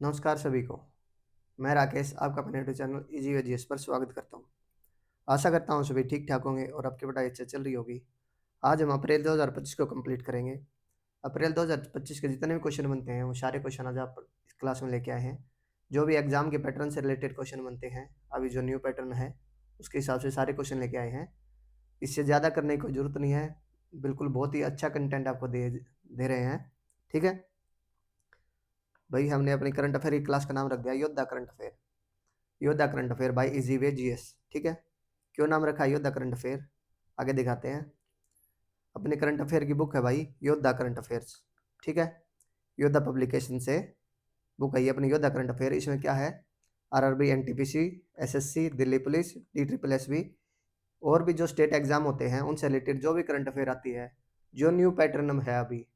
नमस्कार सभी को। मैं राकेश आपका अपने YouTube channel easy way GS पर स्वागत करता हूँ। आशा करता हूँ सभी ठीक ठाक होंगे और आपकी पढ़ाई अच्छे चल रही होगी। आज हम अप्रैल 2025 को कंप्लीट करेंगे। अप्रैल 2025 के जितने भी क्वेश्चन बनते हैं वो सारे क्वेश्चन आज आप इस क्लास में लेके आए हैं। जो भी एग्जाम के पैटर्न से रिलेटेड क्वेश्चन बनते हैं, अभी जो न्यू पैटर्न है उसके हिसाब से सारे क्वेश्चन लेके आए हैं। इससे ज़्यादा करने की कोई ज़रूरत नहीं है। बिल्कुल बहुत ही अच्छा कंटेंट आपको दे दे रहे हैं। ठीक है भाई, हमने अपनी करंट अफेयर की क्लास का नाम रख दिया Yoddha current affair. Yoddha current affair by easy way GS. ठीक है, क्यों नाम रखा है योद्धा करंट अफेयर, आगे दिखाते हैं। अपने करंट अफेयर की बुक है भाई योद्धा करंट अफेयर्स। ठीक है, योद्धा पब्लिकेशन से बुक है ये अपनी योद्धा करंट अफेयर। इसमें क्या है, RRB, NTPC, SSC, Delhi police, D triple SB और भी जो स्टेट एग्जाम होते हैं उनसे रिलेटेड जो भी करंट अफेयर आती है, जो न्यू पैटर्न है अभी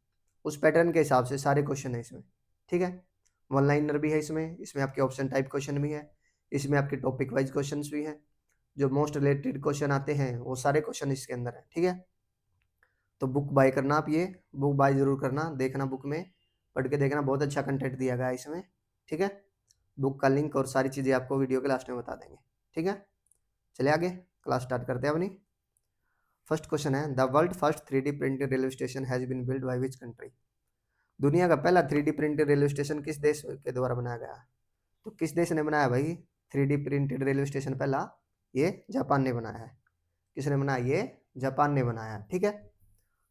उस पैटर्न के हिसाब से सारे क्वेश्चन है इसमें। ठीक है, वन लाइनर भी है इसमें आपके ऑप्शन टाइप क्वेश्चन भी है, इसमें आपके टॉपिक वाइज क्वेश्चन भी हैं। जो मोस्ट रिलेटेड क्वेश्चन आते हैं वो सारे क्वेश्चन इसके अंदर है। ठीक है, तो बुक बाय करना, आप ये बुक बाय जरूर करना, देखना बुक में पढ़ के देखना, बहुत अच्छा कंटेंट दिया गया है इसमें। ठीक है, बुक का लिंक और सारी चीज़ें आपको वीडियो के लास्ट में बता देंगे। ठीक है, चलिए आगे क्लास स्टार्ट करते हैं अपनी। फर्स्ट क्वेश्चन है, the world first 3D printed railway station has been build by which country. दुनिया का पहला 3D प्रिंटेड रेलवे स्टेशन किस देश के द्वारा बनाया गया। तो किस देश ने बनाया भाई 3D प्रिंटेड रेलवे स्टेशन पहला, ये जापान ने बनाया है। किसने बनाया, ये जापान ने बनाया है। ठीक है,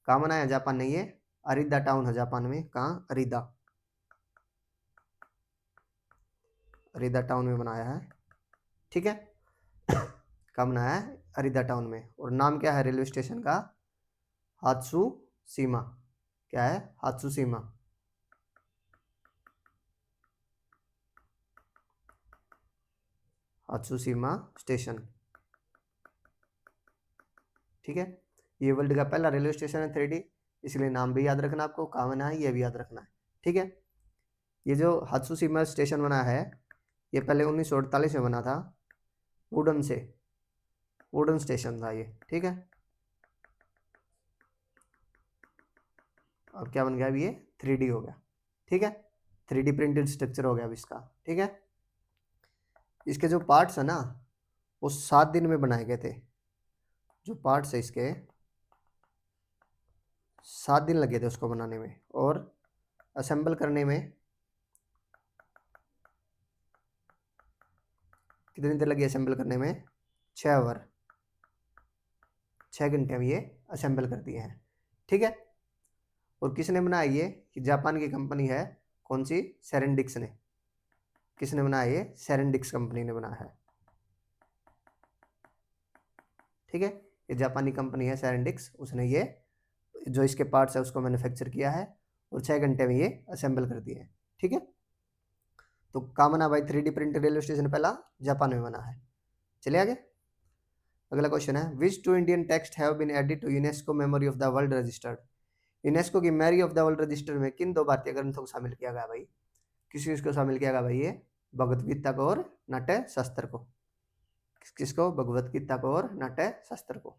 कहाँ बनाया जापान ने, ये अरीदा टाउन है जापान में। कहाँ, अरीदा, अरीदा टाउन में बनाया है। ठीक है, कहाँ बनाया है, अरीदा टाउन में। और नाम क्या है रेलवे स्टेशन का, हात्सु सीमा। क्या है, हात्सु सीमा। हात्सु सीमा स्टेशन। ठीक है, ये वर्ल्ड का पहला रेलवे स्टेशन है 3D, इसलिए नाम भी याद रखना आपको, कहाँ बना है ये भी याद रखना है। ठीक है, ये जो हात्सुशिमा स्टेशन बना है ये पहले 1948 में बना था, वुडन से, वुडन स्टेशन था ये। ठीक है, अब क्या बन गया, अभी ये 3D हो गया। ठीक है, 3D प्रिंटेड स्ट्रक्चर हो गया अब इसका। ठीक है, इसके जो पार्ट्स है ना वो 7 दिन में बनाए गए थे। जो पार्ट्स है इसके 7 दिन लगे थे उसको बनाने में, और असेंबल करने में कितनी देर लगी, असेंबल करने में 6 आवर, 6 घंटे में ये असेंबल कर दिए हैं। ठीक है, और किसने बनाया ये जापान की कंपनी है, कौन सी, सेरेंडिक्स ने। किसने बनाया ये, सेरेंडिक्स कंपनी ने बनाया है। ठीक है, ये जापानी कंपनी है सेरेंडिक्स, उसने ये जो इसके पार्ट्स है उसको मैन्युफैक्चर किया है और 6 घंटे में ये असेंबल कर दिए हैं। ठीक है, तो कहाँ बना भाई 3D प्रिंटेड रेलवे स्टेशन, पहला जापान में बना है। चलिए आगे, अगला क्वेश्चन है, which two Indian text have been added to UNESCO memory of the world registered. UNESCO की memory of the world register में किन दो भारतीय ग्रंथों को शामिल किया गया भाई। किस किसको शामिल किया गया भाई, ये भगवत गीता को और नाट्य शास्त्र को। किसको, भगवत गीता को और नाट्य शास्त्र को।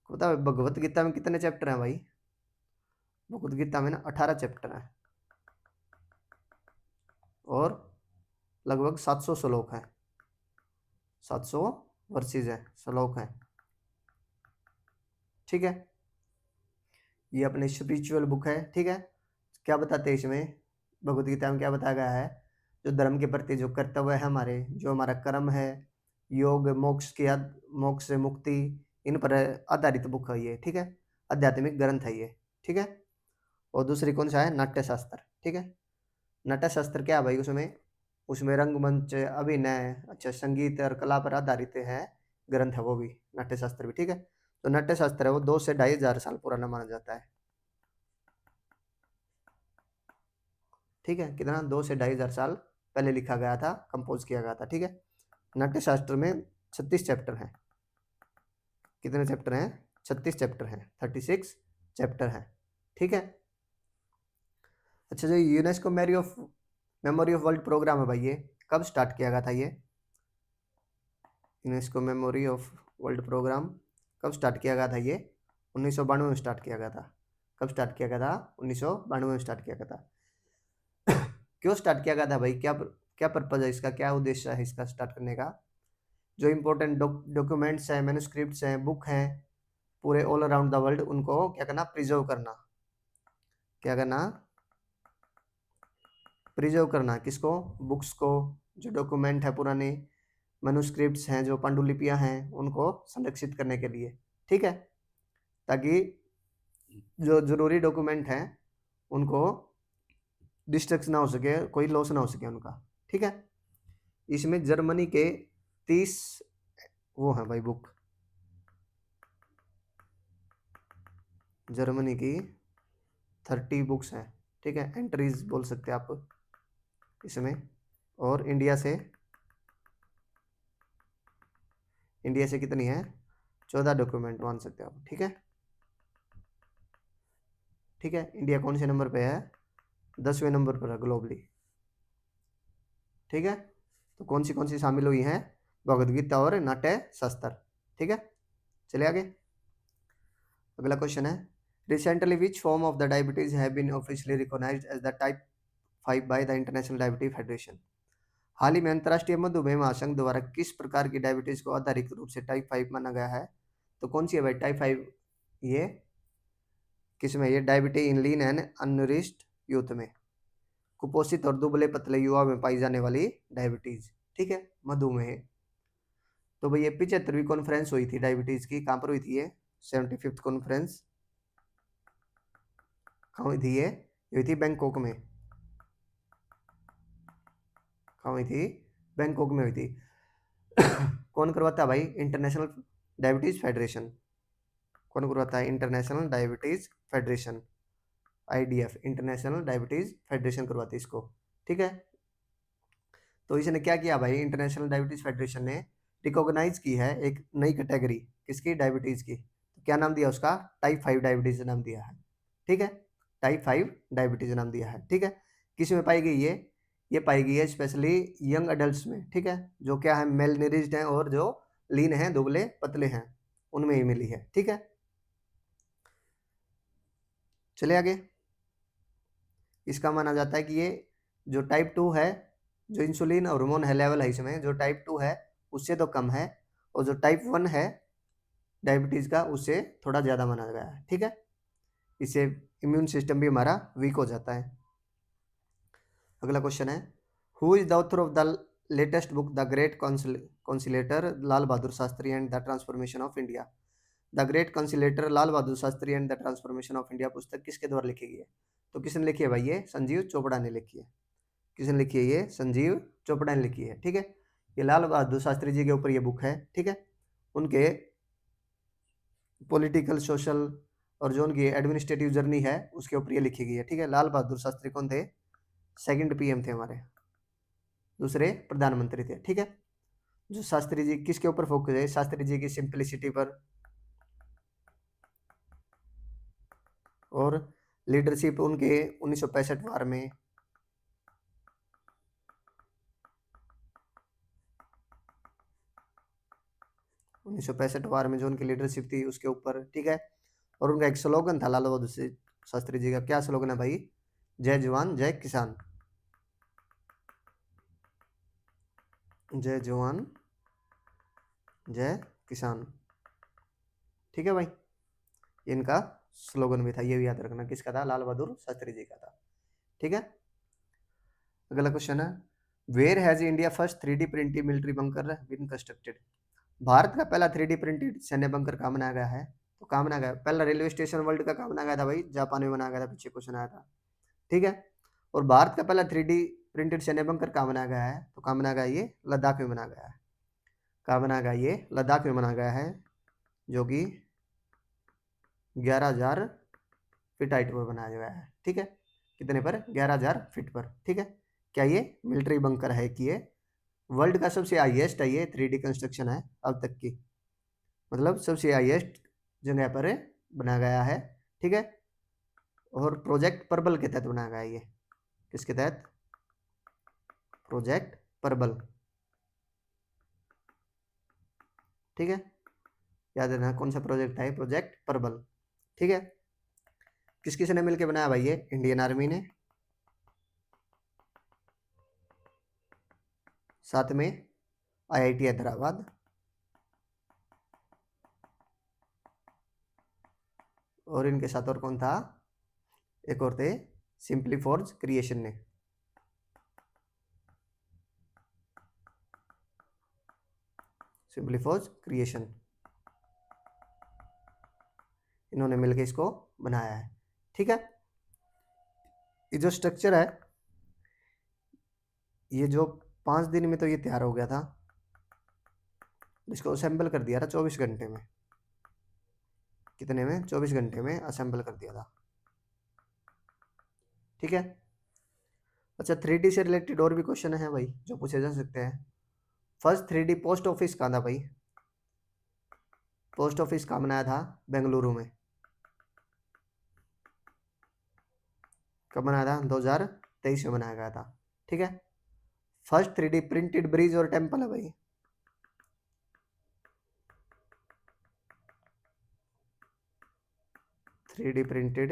बताओ भगवत गीता में कितने चैप्टर हैं भाई, भगवत गीता में ना 18 चैप्टर हैं और लगभग 700 श्लोक हैं, 700 वर्सेज हैं, श्लोक हैं। ठीक है, ये अपनी स्पिरिचुअल बुक है। ठीक है, क्या बताते हैं इसमें, भगवत गीता में क्या बताया गया है, जो धर्म के प्रति जो कर्तव्य है हमारे, जो हमारा कर्म है, योग, मोक्ष की मोक्ष से मुक्ति, इन पर आधारित बुक है ये। ठीक है, आध्यात्मिक ग्रंथ है ये। ठीक है, और दूसरी कौन सा है, नाट्य शास्त्र। ठीक है, नाट्य शास्त्र क्या है भाई, उसमें उसमें रंगमंच, अभिनय, अच्छा संगीत और कला पर आधारित है ग्रंथ है वो भी, नाट्य शास्त्र भी। ठीक है, तो नाट्य शास्त्र है वो 2 से 2,500 साल पुराना माना जाता है। ठीक है, कितना, 2 से 2,500 साल पहले लिखा गया था, कंपोज किया गया था। ठीक है, नाट्य शास्त्र में 36 चैप्टर हैं। कितने चैप्टर हैं, 36 चैप्टर हैं, 36 चैप्टर हैं। ठीक है, अच्छा जो UNESCO memory of world program है भाई, ये कब स्टार्ट किया गया था, ये UNESCO memory of world program कब स्टार्ट किया गया था, ये 1992 में स्टार्ट किया गया था। कब स्टार्ट किया गया था, 1992 में स्टार्ट किया गया था। क्यों स्टार्ट किया गया था भाई, क्या पर्पज है इसका, क्या उद्देश्य है इसका स्टार्ट करने का। जो इंपॉर्टेंट डॉक्यूमेंट्स हैं, मैन्युस्क्रिप्ट्स हैं, बुक हैं पूरे ऑल अराउंड द वर्ल्ड, उनको क्या करना, प्रिजर्व करना। क्या करना, प्रिजर्व करना किसको, बुक्स को, जो डॉक्यूमेंट है पुराने, मैन्युस्क्रिप्ट्स हैं, जो पांडुलिपियां हैं, उनको संरक्षित करने के लिए। ठीक है, ताकि जो जरूरी डॉक्यूमेंट हैं उनको डिस्ट्रक्ट ना हो सके, कोई लॉस ना हो सके उनका। ठीक है, इसमें जर्मनी के 30 वो है भाई बुक, जर्मनी की 30 बुक्स हैं। ठीक है, एंट्रीज बोल सकते हैं आप इसमें। और इंडिया से कितनी है, 14 डॉक्यूमेंट मान सकते हो आप। ठीक है, ठीक है, इंडिया कौन से नंबर पे है, 10वें नंबर पर है ग्लोबली। ठीक है, तो कौन सी शामिल हुई हैं, भगवद गीता और नाट्य शास्त्र। ठीक है, चलिए आगे। अगला क्वेश्चन है, recently which form of the diabetes have been officially recognised as the type 5 by the International Diabetes Federation. हाल ही में अंतर्राष्ट्रीय मधुमेह महासंघ द्वारा किस प्रकार की डायबिटीज को आधारित रूप से टाइप 5 माना गया है। तो कौन सी है भाई टाइप 5, ये किसमें, ये diabetes in lean and unriched youth में, कुपोषित और दुबले पतले युवा में पाई जाने वाली डायबिटीज। ठीक है, मधुमेह। तो भाई ये 75वीं कॉन्फ्रेंस हुई थी डायबिटीज की, कहाँ पर हुई थी ये, 75th कॉन्फ्रेंस कहाँ हुई थी, ये हुई थी बैंकॉक में। कहाँ हुई थी, बैंकॉक में हुई थी। कौन करवाता है भाई, इंटरनेशनल डायबिटीज फेडरेशन। कौन करवाता है, international Diabetes federation, IDF, international Diabetes federation करवाती है इसको। ठीक है, तो इसने क्या किया भाई, इंटरनेशनल डायबिटीज फेडरेशन ने रिकॉग्नाइज की है एक नई कैटेगरी, किसकी, डायबिटीज की। तो क्या नाम दिया उसका, टाइप 5 डायबिटीज नाम दिया है। ठीक है, टाइप 5 डायबिटीज नाम दिया है। ठीक है, किस में पाई गई ये पाई गई है स्पेशली यंग अडल्ट में। ठीक है, जो क्या है, मेल निरिज्ड हैं और जो लीन हैं, दुबले पतले हैं, उनमें ही मिली है। ठीक है, चलिए आगे। इसका माना जाता है कि ये जो टाइप 2 है, जो इंसुलिन हार्मोन है लेवल है इसमें, जो टाइप 2 है उससे तो कम है, और जो टाइप 1 है डायबिटीज का उससे थोड़ा ज़्यादा माना गया है। ठीक है, इससे इम्यून सिस्टम भी हमारा वीक हो जाता है। अगला क्वेश्चन है, who is the author of the latest book the great conciliator Lal Bahadur Shastri and the transformation of India. The great conciliator Lal Bahadur Shastri and the transformation of India पुस्तक किसके द्वारा लिखी गई है। तो किसने लिखी है भाई, ये संजीव चोपड़ा ने लिखी है। किसने लिखी है, ये संजीव चोपड़ा ने लिखी है। ठीक है, ये लाल बहादुर शास्त्री जी के ऊपर ये बुक है। ठीक है, उनके पॉलिटिकल सोशल और जो उनकी एडमिनिस्ट्रेटिव जर्नी है उसके ऊपर ये लिखी गई है। ठीक है, लाल बहादुर शास्त्री कौन थे, सेकंड पीएम थे हमारे, दूसरे प्रधानमंत्री थे। ठीक है, जो शास्त्री जी किसके ऊपर फोकस है, शास्त्री जी की सिंपलिसिटी पर और लीडरशिप उनके 1965 वार में, 1965 वार में जो उनकी लीडरशिप थी उसके ऊपर। ठीक है, और उनका एक स्लोगन था लाल बहादुर शास्त्री जी का, क्या स्लोगन है भाई, जय जवान जय किसान, जय जवान जय किसान। ठीक है भाई, इनका स्लोगन भी था, ये भी याद रखना, किसका था, लाल बहादुर शास्त्री जी का था। ठीक है, अगला क्वेश्चन है, where has India first 3D printed military bunker been constructed. Bharat का पहला 3D प्रिंटेड सैन्य बंकर कहाँ बनाया गया है। तो कहाँ बनाया गया, पहला रेलवे स्टेशन वर्ल्ड का कहाँ बनाया गया था भाई, जापान में बनाया गया था, पीछे क्वेश्चन आया था। ठीक है, और भारत का पहला 3D प्रिंटेड सैन्य बंकर कहाँ बनाया गया है, तो कहाँ बनाया गया, ये लद्दाख में बनाया गया है। कहाँ बनाया गया, ये लद्दाख में बनाया गया है, जो कि 11,000 फीट हाइट पर बनाया गया है। ठीक है, कितने पर, 11,000 फीट पर। ठीक है, क्या ये मिलिट्री बंकर है कि ये वर्ल्ड का सबसे हाईएस्ट है, ये 3D कंस्ट्रक्शन है अब तक की, मतलब सबसे हाईएस्ट जगह पर बनाया गया है। ठीक है, और प्रोजेक्ट पर्बल के तहत बनाया गया है ये, किसके तहत, प्रोजेक्ट पर्बल। ठीक है, याद रखना कौन सा प्रोजेक्ट है, प्रोजेक्ट पर्बल। ठीक है, किस किस ने मिलकर बनाया भाई, ये इंडियन आर्मी ने, साथ में IIT हैदराबाद और इनके साथ और कौन था, एक और थे सिंपली फॉर्ज क्रिएशन ने। सिंपली फॉर्ज क्रिएशन, इन्होंने मिलकर इसको बनाया है। ठीक है, ये जो स्ट्रक्चर है, ये जो 5 दिन में तो ये तैयार हो गया था, इसको असेंबल कर दिया था 24 घंटे में। कितने में? 24 घंटे में असेंबल कर दिया था। ठीक है। अच्छा, 3D से रिलेटेड और भी क्वेश्चन है भाई जो पूछे जा सकते हैं। फर्स्ट 3D पोस्ट ऑफिस कहाँ था भाई? पोस्ट ऑफिस कहाँ बनाया था? बेंगलुरु में। कब बनाया था? 2023 में बनाया गया था। ठीक है। फर्स्ट 3D प्रिंटेड ब्रिज और टेम्पल है भाई, 3D printed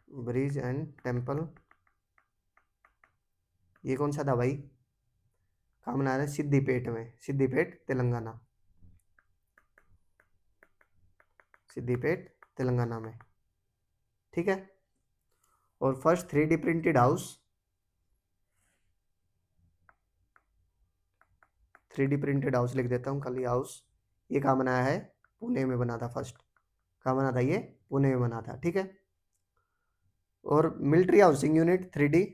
bridge and temple, ये कौन सा था भाई? कहाँ बनाया था? सिद्दीपेट में, सिद्दीपेट तेलंगाना, सिद्दीपेट तेलंगाना में। ठीक है। और first 3D printed house, 3D printed house लिख देता हूँ खाली हाउस, ये कहाँ बनाया है? पुणे में बना था फर्स्ट। कहाँ बना था ये? पुणे में बना था। ठीक है। और military housing unit 3D,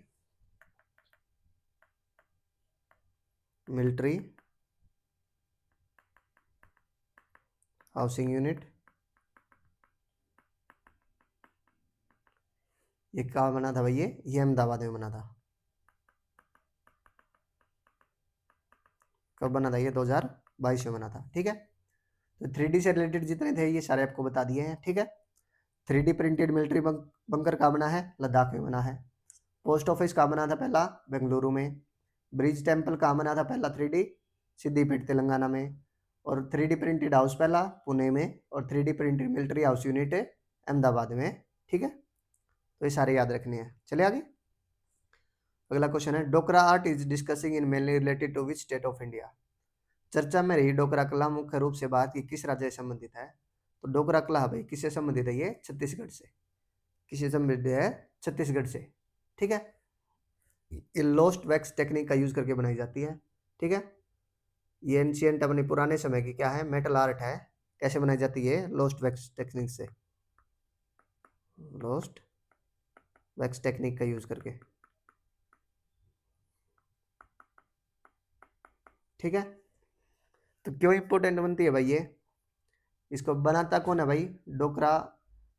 military housing unit, ये कहाँ बना था भाई? ये अहमदाबाद में बना था। कब बना था? ये 2022 में बना था। ठीक है। तो 3D से रिलेटेड जितने थे ये सारे आपको बता दिए हैं। ठीक है। 3D प्रिंटेड मिलिट्री बंकर कहाँ बना है? लद्दाख में बना है। पोस्ट ऑफिस कहाँ बना था? पहला बेंगलुरु में। ब्रिज टेम्पल कहाँ बना था? पहला 3D सिद्दीपेट तेलंगाना में। और 3D प्रिंटेड हाउस पहला पुणे में, और 3D printed military house unit Ahmedabad में। ठीक है। तो ये सारे याद रखने हैं। चले आगे। अगला क्वेश्चन है, Dokra art is discussing in mainly related to which state of India? चर्चा में रही डोकरा कला मुख्य रूप से भारत की किस राज्य से संबंधित है? तो डोकरा कला भाई किससे संबंधित है? ये छत्तीसगढ़ से। किससे संबंधित है? छत्तीसगढ़ से। ठीक है। ये लोस्ट वैक्स टेक्निक का यूज करके बनाई जाती है। ठीक है। ये एंशियंट अपने पुराने समय की क्या है? मेटल आर्ट है। कैसे बनाई जाती है? लोस्ट वैक्स टेक्निक से, लोस्ट वैक्स टेक्निक का यूज करके। ठीक है। तो क्यों इंपॉर्टेंट बनती है भाई ये? इसको बनाता कौन है भाई? डोकरा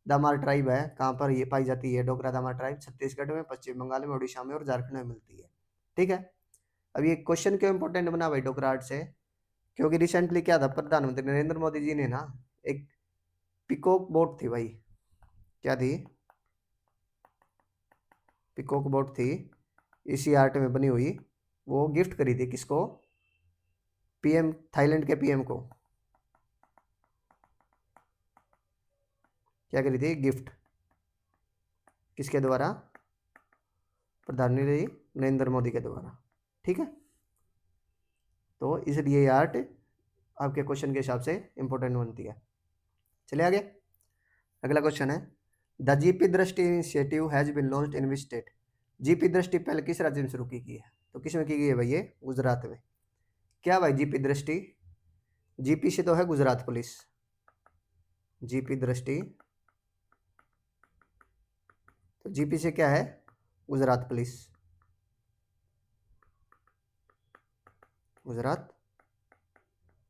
दामार ट्राइब है। कहाँ पर ये पाई जाती है डोकरा दामार ट्राइब? छत्तीसगढ़ में, पश्चिम बंगाल में, उड़ीसा में और झारखंड में मिलती है। ठीक है। अब ये क्वेश्चन क्यों इंपॉर्टेंट बना भाई डोकरा आर्ट से? क्योंकि रिसेंटली क्या था, प्रधानमंत्री नरेंद्र मोदी जी ने ना एक पिकॉक बोट थी भाई, क्या थी? पिकॉक बोट थी, इसी आर्ट में बनी हुई, वो गिफ्ट करी थी किसको? पीएम, थाईलैंड के पीएम को। क्या करी थी? गिफ्ट। किसके द्वारा? प्रधानमंत्री नरेंद्र मोदी के द्वारा। ठीक है। तो इसलिए ये आर्ट आपके क्वेश्चन के हिसाब से इंपॉर्टेंट बनती है। चलिए आगे। अगला क्वेश्चन है, the GP Drishti initiative has been launched in which state? GP Drishti पहले किस राज्य में शुरू की गई है? तो किस में की गई है भाई? ये गुजरात में। क्या भाई जीपी दृष्टि? जीपी से तो है गुजरात पुलिस। जीपी दृष्टि, तो जीपी से क्या है? गुजरात पुलिस। गुजरात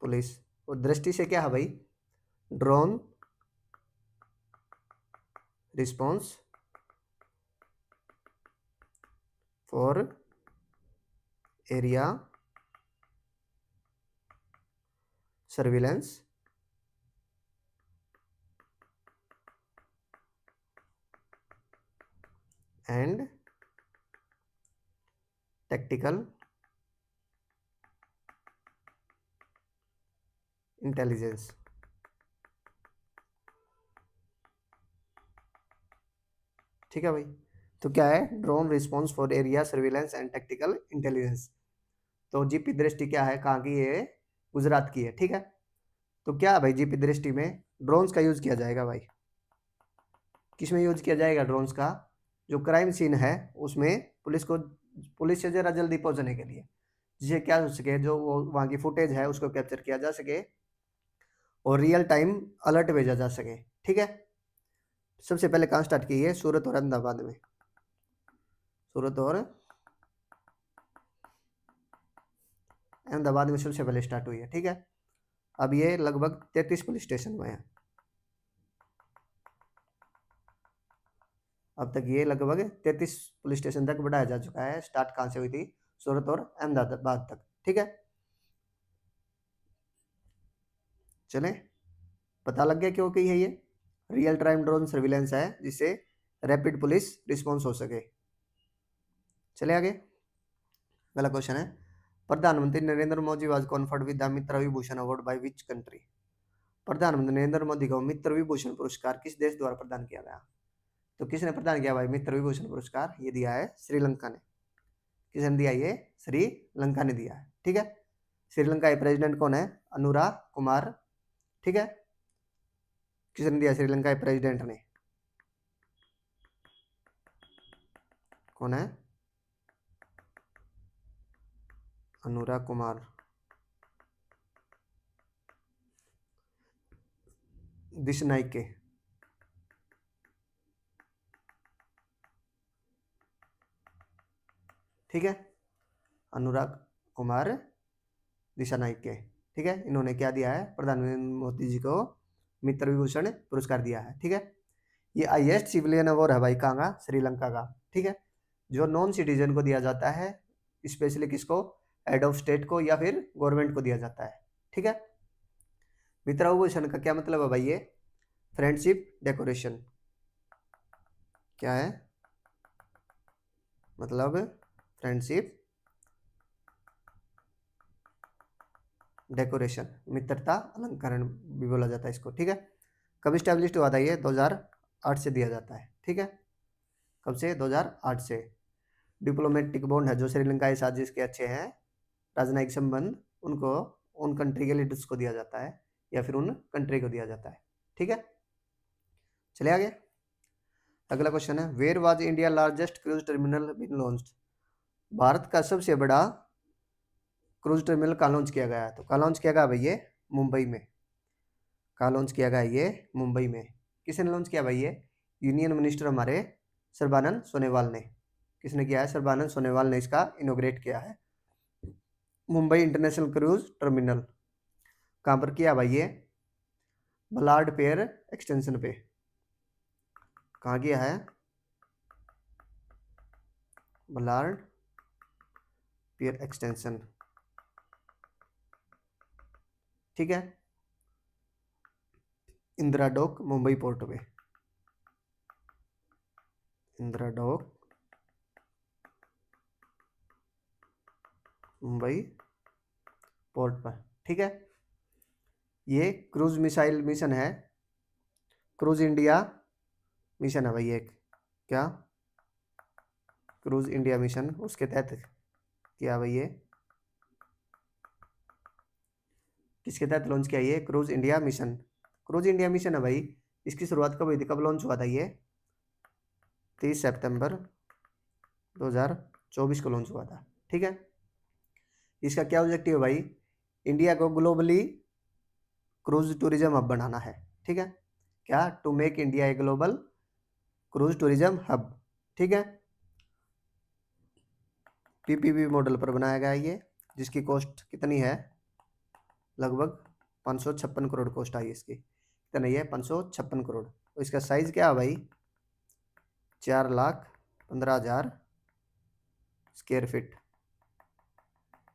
पुलिस। और दृष्टि से क्या है भाई? Drone response for area surveillance and tactical intelligence. ठीक है भाई। तो क्या है, drone response for area surveillance and tactical intelligence. तो जीपी दृष्टि क्या है, कहाँ की है, गुजरात की है, ठीक है। तो क्या है भाई, जीपी दृष्टि में ड्रोन्स का यूज किया जाएगा भाई, किसमें यूज किया जाएगा ड्रोन्स का, जो क्राइम सीन है उसमें पुलिस से जरा जल्दी पहुंचने के लिए, जिसे क्या हो सके, जो वो वहाँ की फुटेज है उसको कैप्चर किया जा सके और रियल टाइम अलर्ट भेजा जा सके, ठीक है। सबसे पहले कहाँ स्टार्ट की है, सूरत और अहमदाबाद में, सूरत और अहमदाबाद में सबसे पहले स्टार्ट हुई है, ठीक है। अब ये लगभग 33 पुलिस स्टेशन में है, अब तक ये लगभग 33 पुलिस स्टेशन तक बढ़ाया जा चुका है। स्टार्ट कहाँ से हुई थी, सूरत और अहमदाबाद तक, ठीक है। चले, पता लग गया क्यों कि है ये रियल टाइम ड्रोन सर्विलेंस है, जिससे रैपिड पुलिस रिस्पॉन्स हो सके। चले आगे, अगला क्वेश्चन है, प्रधानमंत्री Narendra Modi was conferred with the Mitra Vibhushan award bye which country. प्रधानमंत्री नरेंद्र मोदी को मित्र विभूषण पुरस्कार किस देश द्वारा प्रदान किया गया। तो किसने प्रदान किया भाई मित्र विभूषण पुरस्कार, ये दिया है श्रीलंका ने। किसने दिया, ये श्रीलंका ने दिया है, ठीक है। श्रीलंका के प्रेसिडेंट कौन है, अनुरा कुमार, ठीक है। किसने दिया, श्रीलंका के प्रेसिडेंट ने, कौन है, अनुरा कुमार दिशनाइके, ठीक है, अनुराग कुमार दिशानायके, ठीक है। इन्होंने क्या दिया है, प्रधानमंत्री मोदी जी को मित्र विभूषण पुरस्कार दिया है, ठीक है। ये हाईएस्ट सिविलियन अवार्ड है भाई, कहाँ का, श्रीलंका का, ठीक है। जो नॉन सिटीजन को दिया जाता है, स्पेशली किसको, हेड ऑफ स्टेट को या फिर गवर्नमेंट को दिया जाता है, ठीक है। मित्र विभूषण का क्या मतलब है भाई, ये फ्रेंडशिप डेकोरेशन, क्या है मतलब, फ्रेंडशिप डेकोरेशन, मित्रता अलंकरण भी बोला जाता है इसको, ठीक है। कब स्टैब्लिश हुआ था ये, 2008 से दिया जाता है, ठीक है। कब से, 2008 से। डिप्लोमेटिक बॉन्ड है जो श्रीलंका के साथ जिसके अच्छे हैं राजनयिक संबंध, उनको उन कंट्री के लीडर्स को दिया जाता है या फिर उन कंट्री को दिया जाता है, ठीक है। चले आगे, अगला क्वेश्चन है, where was India largest cruise terminal been launched. Bharat का सबसे बड़ा क्रूज टर्मिनल कहाँ लॉन्च किया गया है, तो कहाँ लॉन्च किया गया भाई, ये मुंबई में। कहाँ लॉन्च किया गया ये, मुंबई में। किसने लॉन्च किया भाई, ये यूनियन मिनिस्टर हमारे सर्बानंद सोनोवाल ने। किसने किया है, सर्बानंद सोनोवाल ने इसका इनोग्रेट किया है। मुंबई इंटरनेशनल क्रूज टर्मिनल कहाँ पर किया भाई, ये बलार्ड पेयर एक्सटेंशन पे। कहाँ किया है, बलार्ड पियर एक्सटेंशन, ठीक है। इंदिरा डॉक मुंबई पोर्ट पे, इंदिरा डॉक मुंबई पोर्ट पर, ठीक है। ये क्रूज मिसाइल मिशन है, क्रूज इंडिया मिशन है भाई एक, क्या, क्रूज इंडिया मिशन, उसके तहत किया भाई ये, किसके तहत लॉन्च किया ये, cruise India mission. Cruise India mission है भाई, इसकी शुरुआत कब हुई थी, कब लॉन्च हुआ था ये, 30 सितंबर 2024 को लॉन्च हुआ था, ठीक है। इसका क्या ऑब्जेक्टिव है भाई, इंडिया को ग्लोबली क्रूज टूरिज्म हब बनाना है, ठीक है। क्या, to make India a global cruise tourism hub, ठीक है। पीपीपी मॉडल पर बनाया गया है ये, जिसकी कॉस्ट कितनी है, लगभग 556 करोड़ कॉस्ट आई इसकी, कितना ये 556 करोड़। तो इसका साइज क्या है भाई, 4,15,000 स्क्वायर फीट,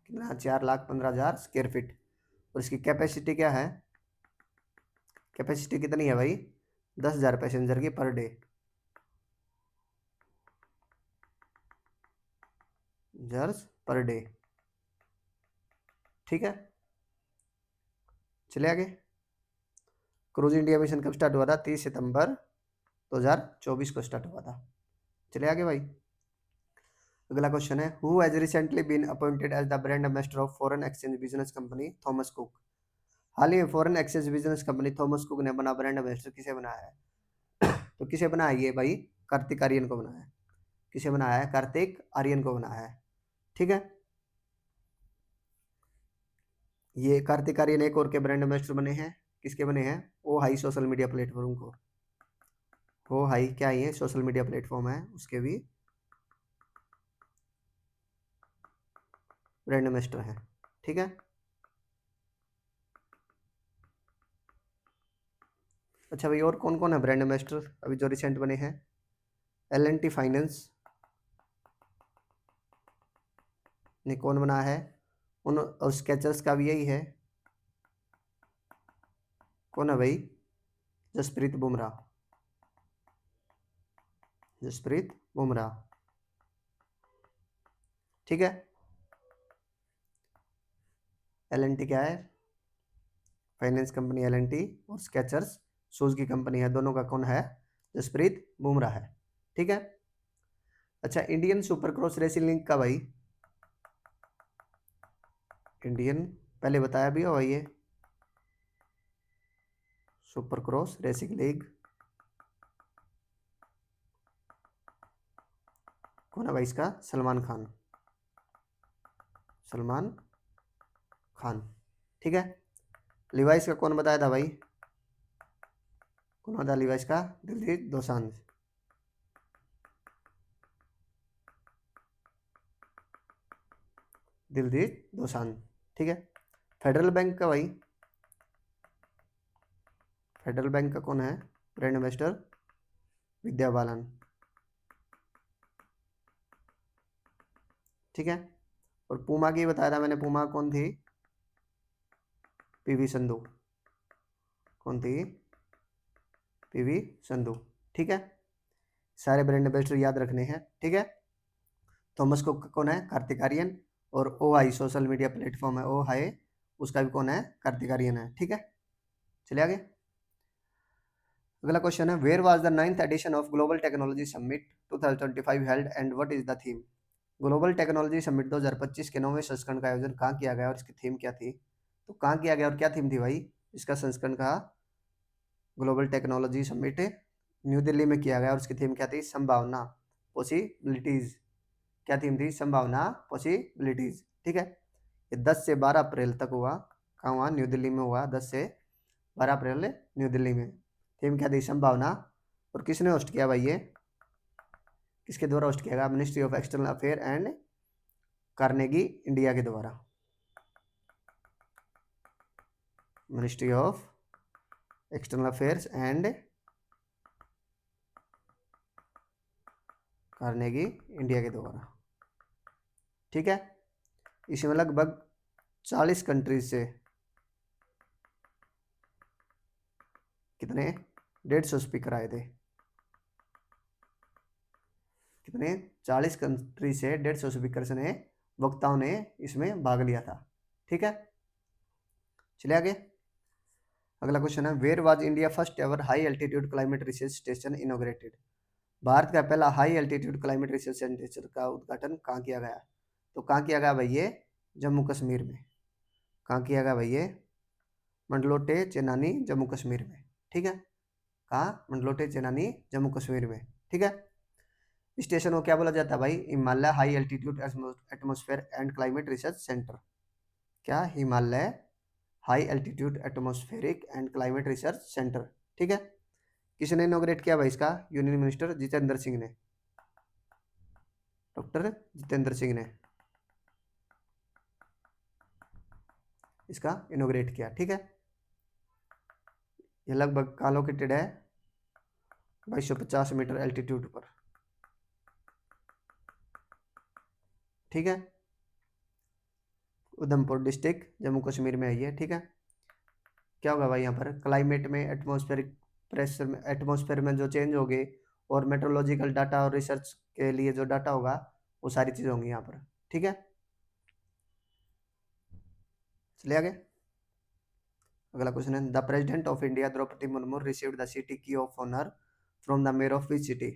कितना, 4,15,000 स्क्वायर फीट। और इसकी कैपेसिटी क्या है, कैपेसिटी कितनी है भाई, 10,000 पैसेंजर की पर डे, जर्स पर डे, ठीक है। चले आगे, क्रूज इंडिया मिशन कब स्टार्ट हुआ था, 30 सितंबर 2024 को स्टार्ट हुआ था, चले आगे भाई। अगला क्वेश्चन है, who has recently been appointed as the brand ambassador of foreign exchange business company Thomas Cook. हाल ही में foreign exchange business company Thomas Cook ने बना ब्रांड एम्बेसडर किसे बनाया है? तो किसे बनाया ये भाई? कार्तिक आर्यन को बनाया है। किसे बनाया है? कार्तिक आर्यन को बनाया है। ठीक है, ये कार्तिक आर्यन एक और के ब्रांड एम्बेसडर बने हैं। किसके बने हैं? ओ हाई सोशल मीडिया प्लेटफॉर्म को। ओ हाई क्या ये सोशल मीडिया प्लेटफॉर्म है, उसके भी ब्रांड एम्बेसडर है। ठीक है, अच्छा भाई, और कौन कौन है ब्रांड एम्बेसडर अभी जो रिसेंट बने हैं? L&T फाइनेंस ने कौन बनाया है? उन और स्केचर्स का भी यही है। कौन है भाई? जसप्रीत बुमराह। जसप्रीत बुमराह। ठीक है, L&T क्या है? फाइनेंस कंपनी L&T, और स्केचर्स शूज की कंपनी है। दोनों का कौन है? जसप्रीत बुमराह है। ठीक है, अच्छा, Indian super cross racing league का भाई, इंडियन पहले बताया भी होगा ये, सुपर क्रॉस रेसिंग लीग कौन है भाई इसका? सलमान खान। सलमान खान। ठीक है, लिवाइस का कौन बताया था भाई? कौन बताया लिवाइस का? दिलजीत दोसांझ। दिलजीत दोसांझ। ठीक है, फेडरल बैंक का भाई, फेडरल बैंक का कौन है ब्रांड एम्बेसडर? विद्या बालन। ठीक है, और पूमा की बताया था मैंने, पूमा कौन थी? पीवी संधू। कौन थी? पीवी संधू। ठीक है, सारे ब्रांड एम्बेसडर याद रखने हैं। ठीक है, थॉमस कुक का कौन है? कार्तिक आर्यन। और ओ आई सोशल मीडिया प्लेटफॉर्म है ओ हाई, उसका भी कौन है? कार्तिक आर्यन है। ठीक है, चलिए आगे। अगला क्वेश्चन है, where was the 9th edition of global technology summit 2025 held and what is the theme? Global technology summit 2025 के 9वें संस्करण का आयोजन कहाँ किया गया और इसकी थीम क्या थी? तो कहाँ किया गया और क्या थीम थी भाई इसका संस्करण का? Global technology summit new Delhi में किया गया और उसकी थीम क्या थी? संभावना, पॉसिबिलिटीज। क्या थीम थी? संभावना, पॉसिबिलिटीज। ठीक है, ये 10 से 12 अप्रैल तक हुआ। कहाँ हुआ? न्यू दिल्ली में हुआ, 10 से 12 अप्रैल न्यू दिल्ली में। थीम क्या थी? संभावना। और किसने होस्ट किया भाई ये? किसके द्वारा होस्ट किया गया? Ministry of external affair and Carnegie India के द्वारा। Ministry of external affairs and Carnegie India के द्वारा। ठीक है, इसमें लगभग 40 कंट्रीज से कितने 150 स्पीकर आए थे। कितने? 40 कंट्री से 150 स्पीकर ने, वक्ताओं ने इसमें भाग लिया था। ठीक है, चलिए आगे। अगला क्वेश्चन है, where was India first ever high altitude climate research station inaugurated? Bharat का पहला high altitude climate research centre का उद्घाटन कहाँ किया गया? तो कहाँ किया गया भाई ये? जम्मू कश्मीर में। कहाँ किया गया भाई ये? मंडलोटे चेनानी जम्मू कश्मीर में। ठीक है, कहाँ? मंडलोटे चेनानी जम्मू कश्मीर में। ठीक है, स्टेशन को क्या बोला जाता है भाई? Himalaya high altitude atmosphere and climate research centre. क्या? Himalaya high altitude atmospheric and climate research centre. ठीक है, किसने इनोग्रेट किया भाई इसका? यूनियन मिनिस्टर जितेंद्र सिंह ने। डॉक्टर जितेंद्र सिंह ने इसका इनोग्रेट किया। ठीक है, ये लगभग कहाँ लोकेटेड है? 2250 मीटर एल्टीट्यूड पर। ठीक है, उधमपुर डिस्ट्रिक्ट जम्मू कश्मीर में है ये। ठीक है, क्या होगा भाई यहाँ पर? क्लाइमेट में एटमॉस्फेरिक प्रेशर में, एटमॉस्फेयर में जो चेंज होगी, और मेट्रोलॉजिकल डाटा और रिसर्च के लिए जो डाटा होगा, वो सारी चीज़ें होंगी यहाँ पर। ठीक है, चलिए आगे। अगला क्वेश्चन है, the president of India Droupadi Murmu received the city key of honour from the mayor of which city?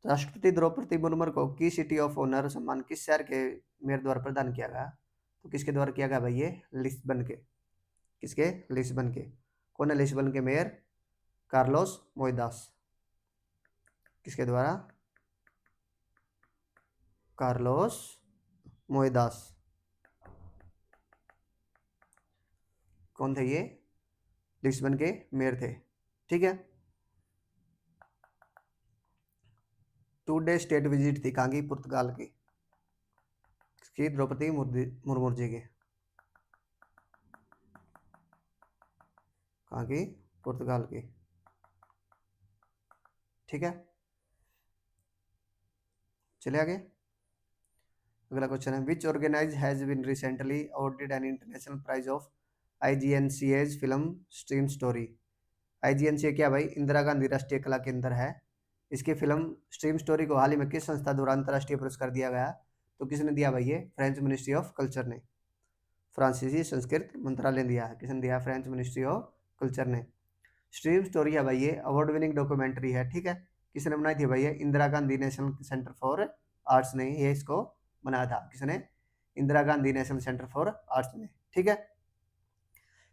राष्ट्रपति द्रौपदी मुर्मू को की सिटी ऑफ ऑनर सम्मान किस शहर के मेयर द्वारा प्रदान किया गया? तो किसके द्वारा किया गया भाई? ये लिस्बन के। किसके? लिस्बन के। कौन है लिस्बन के मेयर? कार्लोस मोइदास। किसके द्वारा? कार्लोस मोइदास। कौन थे ये? लिस्बन के मेयर थे। ठीक है। 2 डे स्टेट विजिट थी कहाँ की? पुर्तगाल की। किसकी? द्रौपदी मुर्मू जी की। कहाँ की? पुर्तगाल की। ठीक है, चले आगे। अगला क्वेश्चन है which organise has been recently awarded an international prize of IGNCA's film stream story. IGNCA क्या भाई? इंदिरा गांधी राष्ट्रीय कला केंद्र है। इसकी फिल्म स्ट्रीम स्टोरी को हाल ही में किस संस्था द्वारा अंतर्राष्ट्रीय पुरस्कार दिया गया? तो किसने दिया भाई? ये फ्रेंच मिनिस्ट्री ऑफ कल्चर ने। फ्रांसीसी संस्कृत मंत्रालय ने दिया है। किसने दिया? फ्रेंच मिनिस्ट्री ऑफ कल्चर ने। स्ट्रीम स्टोरी है भाई, ये अवार्ड विनिंग डॉक्यूमेंट्री है। ठीक है, किसने बनाई थी भाई? ये Indira Gandhi national centre for arts ने ये इसको बनाया था। किसने? Indira Gandhi national centre for arts ने। ठीक है,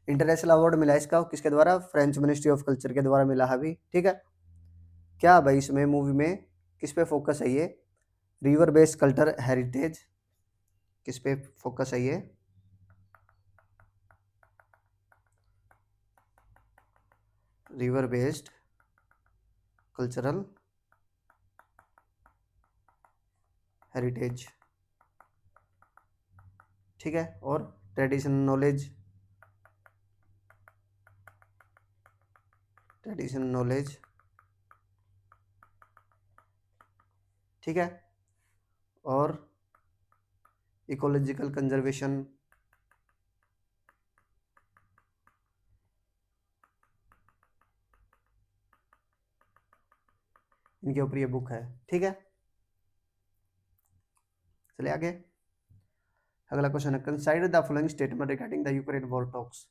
इंटरनेशनल अवार्ड मिला इसका किसके द्वारा? फ्रेंच मिनिस्ट्री ऑफ कल्चर के द्वारा मिला है अभी। ठीक है, क्या भाई इसमें मूवी में किस पे फोकस है? ये रिवर बेस्ड कल्चर हेरिटेज। किस पे फोकस है ये? River based cultural heritage. ठीक है, और ट्रेडिशनल नॉलेज। Traditional knowledge. ठीक है, और इकोलॉजिकल कंजर्वेशन। इनके ऊपर ये बुक है। ठीक है, चलिए आगे। अगला क्वेश्चन है consider the following statement regarding the Ukraine war talks.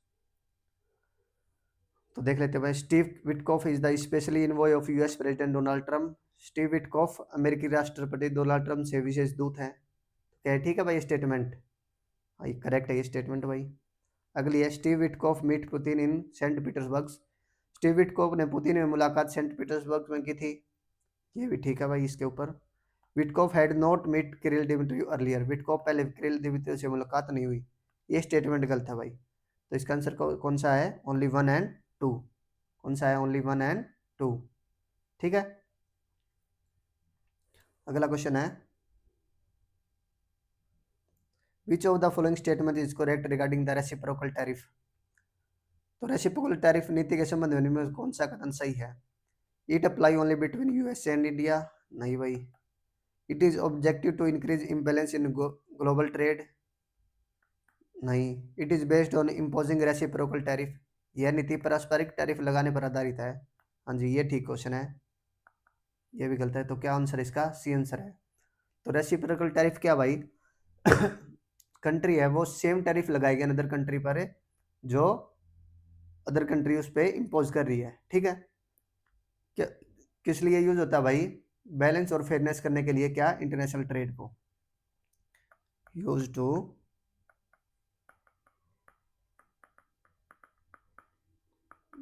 तो देख लेते हैं भाई। Steve Witkoff is the specially envoy of US president Donald Trump. Steve Witkoff अमेरिकी राष्ट्रपति डोनाल्ड ट्रम्प से विशेष दूत हैं। क्या है? ठीक है भाई, स्टेटमेंट करेक्ट है ये स्टेटमेंट भाई। अगली है स्टीव विटकॉफ मीट पुतिन इन सेंट पीटर्सबर्ग। स्टीव विटकॉफ ने पुतिन में मुलाकात सेंट पीटर्सबर्ग में की थी। ये भी ठीक है भाई। इसके ऊपर Witkoff had not meet Kirill Dmitriev earlier. Witkoff पहले किरिल दिमित्रियो से मुलाकात नहीं हुई। ये स्टेटमेंट गलत है भाई। तो इसका आंसर कौन सा है? Only 1 and 2। कौन सा है? Only 1 and 2। ठीक है, अगला क्वेश्चन है which of the following statement is correct regarding the reciprocal tariff. तो रेसिप्रोकल टैरिफ नीति के संबंध में कौन सा कथन सही है? It apply only between US and India. नहीं भाई। It is objective to increase imbalance in global trade. नहीं। It is based on imposing reciprocal tariff. यह नीति पारस्परिक टैरिफ लगाने पर आधारित है। हाँ जी, ये ठीक क्वेश्चन है। ये भी गलत है। तो क्या आंसर इसका? सी आंसर है। तो रेसिप्रोकल टैरिफ क्या भाई? कंट्री है वो सेम टैरिफ लगाएगी अदर कंट्री पर जो अदर कंट्री उस पर इम्पोज कर रही है। ठीक है, क्या किस लिए यूज होता है भाई? बैलेंस और फेयरनेस करने के लिए। क्या? इंटरनेशनल ट्रेड को use to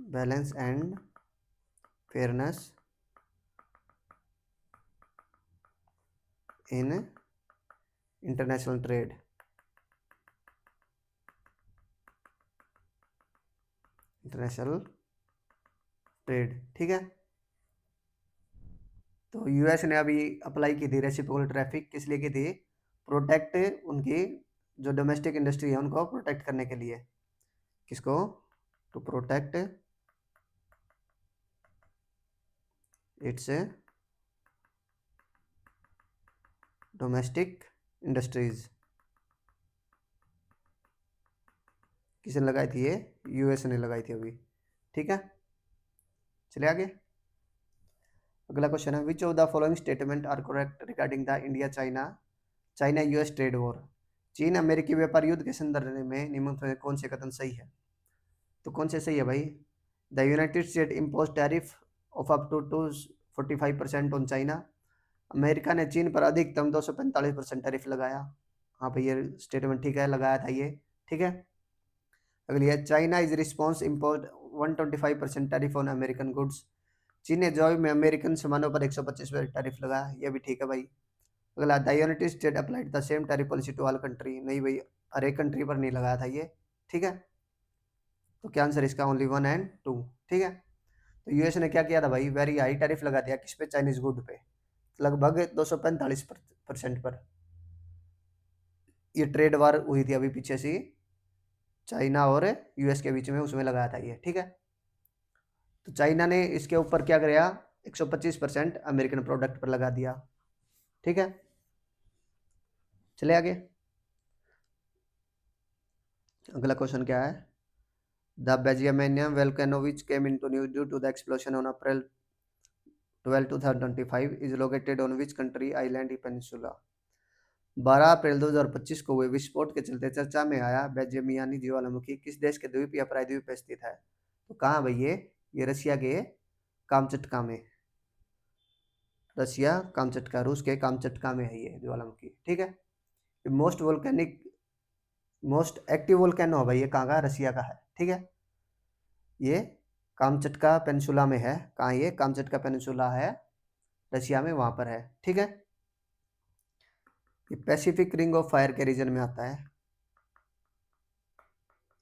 balance and fairness in international trade. International trade. ठीक है, तो यूएस ने अभी अप्लाई की थी रेसिप्रोकल ट्रैफिक। किस लिए की थी? प्रोटेक्ट उनकी जो डोमेस्टिक इंडस्ट्री है उनको प्रोटेक्ट करने के लिए। किसको? To protect its domestic industries. किसने लगाई थी ये? यूएस ने लगाई थी अभी। ठीक है, चलिए आगे। अगला क्वेश्चन है which of the following statement are correct regarding the India China China US trade war. Cheen अमेरिकी व्यापार युद्ध के संदर्भ में निम्नलिखित में कौन से कथन सही है? तो कौन से सही है भाई? The United State impose tariff of up to 245% on China. America ने चीन पर अधिकतम 245% टैरिफ लगाया। हाँ भाई, ये स्टेटमेंट ठीक है, लगाया था ये, ठीक है। अगली है, China is response impose 125% tariff on American goods. चीन ने जॉय में अमेरिकन सामानों पर 125% टैरिफ लगाया, ये भी ठीक है भाई। अगला, the United State applied the same tariff policy to all country. नहीं भाई, हर एक कंट्री पर नहीं लगाया था ये, ठीक है। तो क्या आंसर इसका, ओनली 1 एंड 2, ठीक है। तो यूएस ने क्या किया था भाई, वेरी हाई टैरिफ लगा दिया किस पे, चाइनीज गुड पे, लगभग 245% पर। ये ट्रेड वार हुई थी अभी पीछे से, चाइना और यूएस के बीच में, उसमें लगाया था ये, ठीक है। तो चाइना ने इसके ऊपर क्या कराया, 125% अमेरिकन प्रोडक्ट पर लगा दिया, ठीक है। चले आगे, अगला क्वेश्चन क्या है, the Bezymianny volcano which came into news due to the explosion on April 12 2025 is located on which country island peninsula. 12 April 2025 को हुए विस्फोट के चलते चर्चा में आया बेंजामियानी ज्वालामुखी किस देश के द्वीप या प्रायद्वीप पे स्थित है। तो कहाँ भाई, ये रशिया के कामचटका में, रशिया कामचटका, रूस के कामचटका में है ये ज्वालामुखी, ठीक है। मोस्ट एक्टिव वोल्केनो है भाई, ये कहाँ का, रशिया का है, ठीक है। ये कामचटका पेनिनसुला में है, कहाँ, ये कामचटका पेनिनसुला है, रशिया में, वहां पर है, ठीक है। ये पैसिफिक रिंग ऑफ फायर के रीजन में आता है,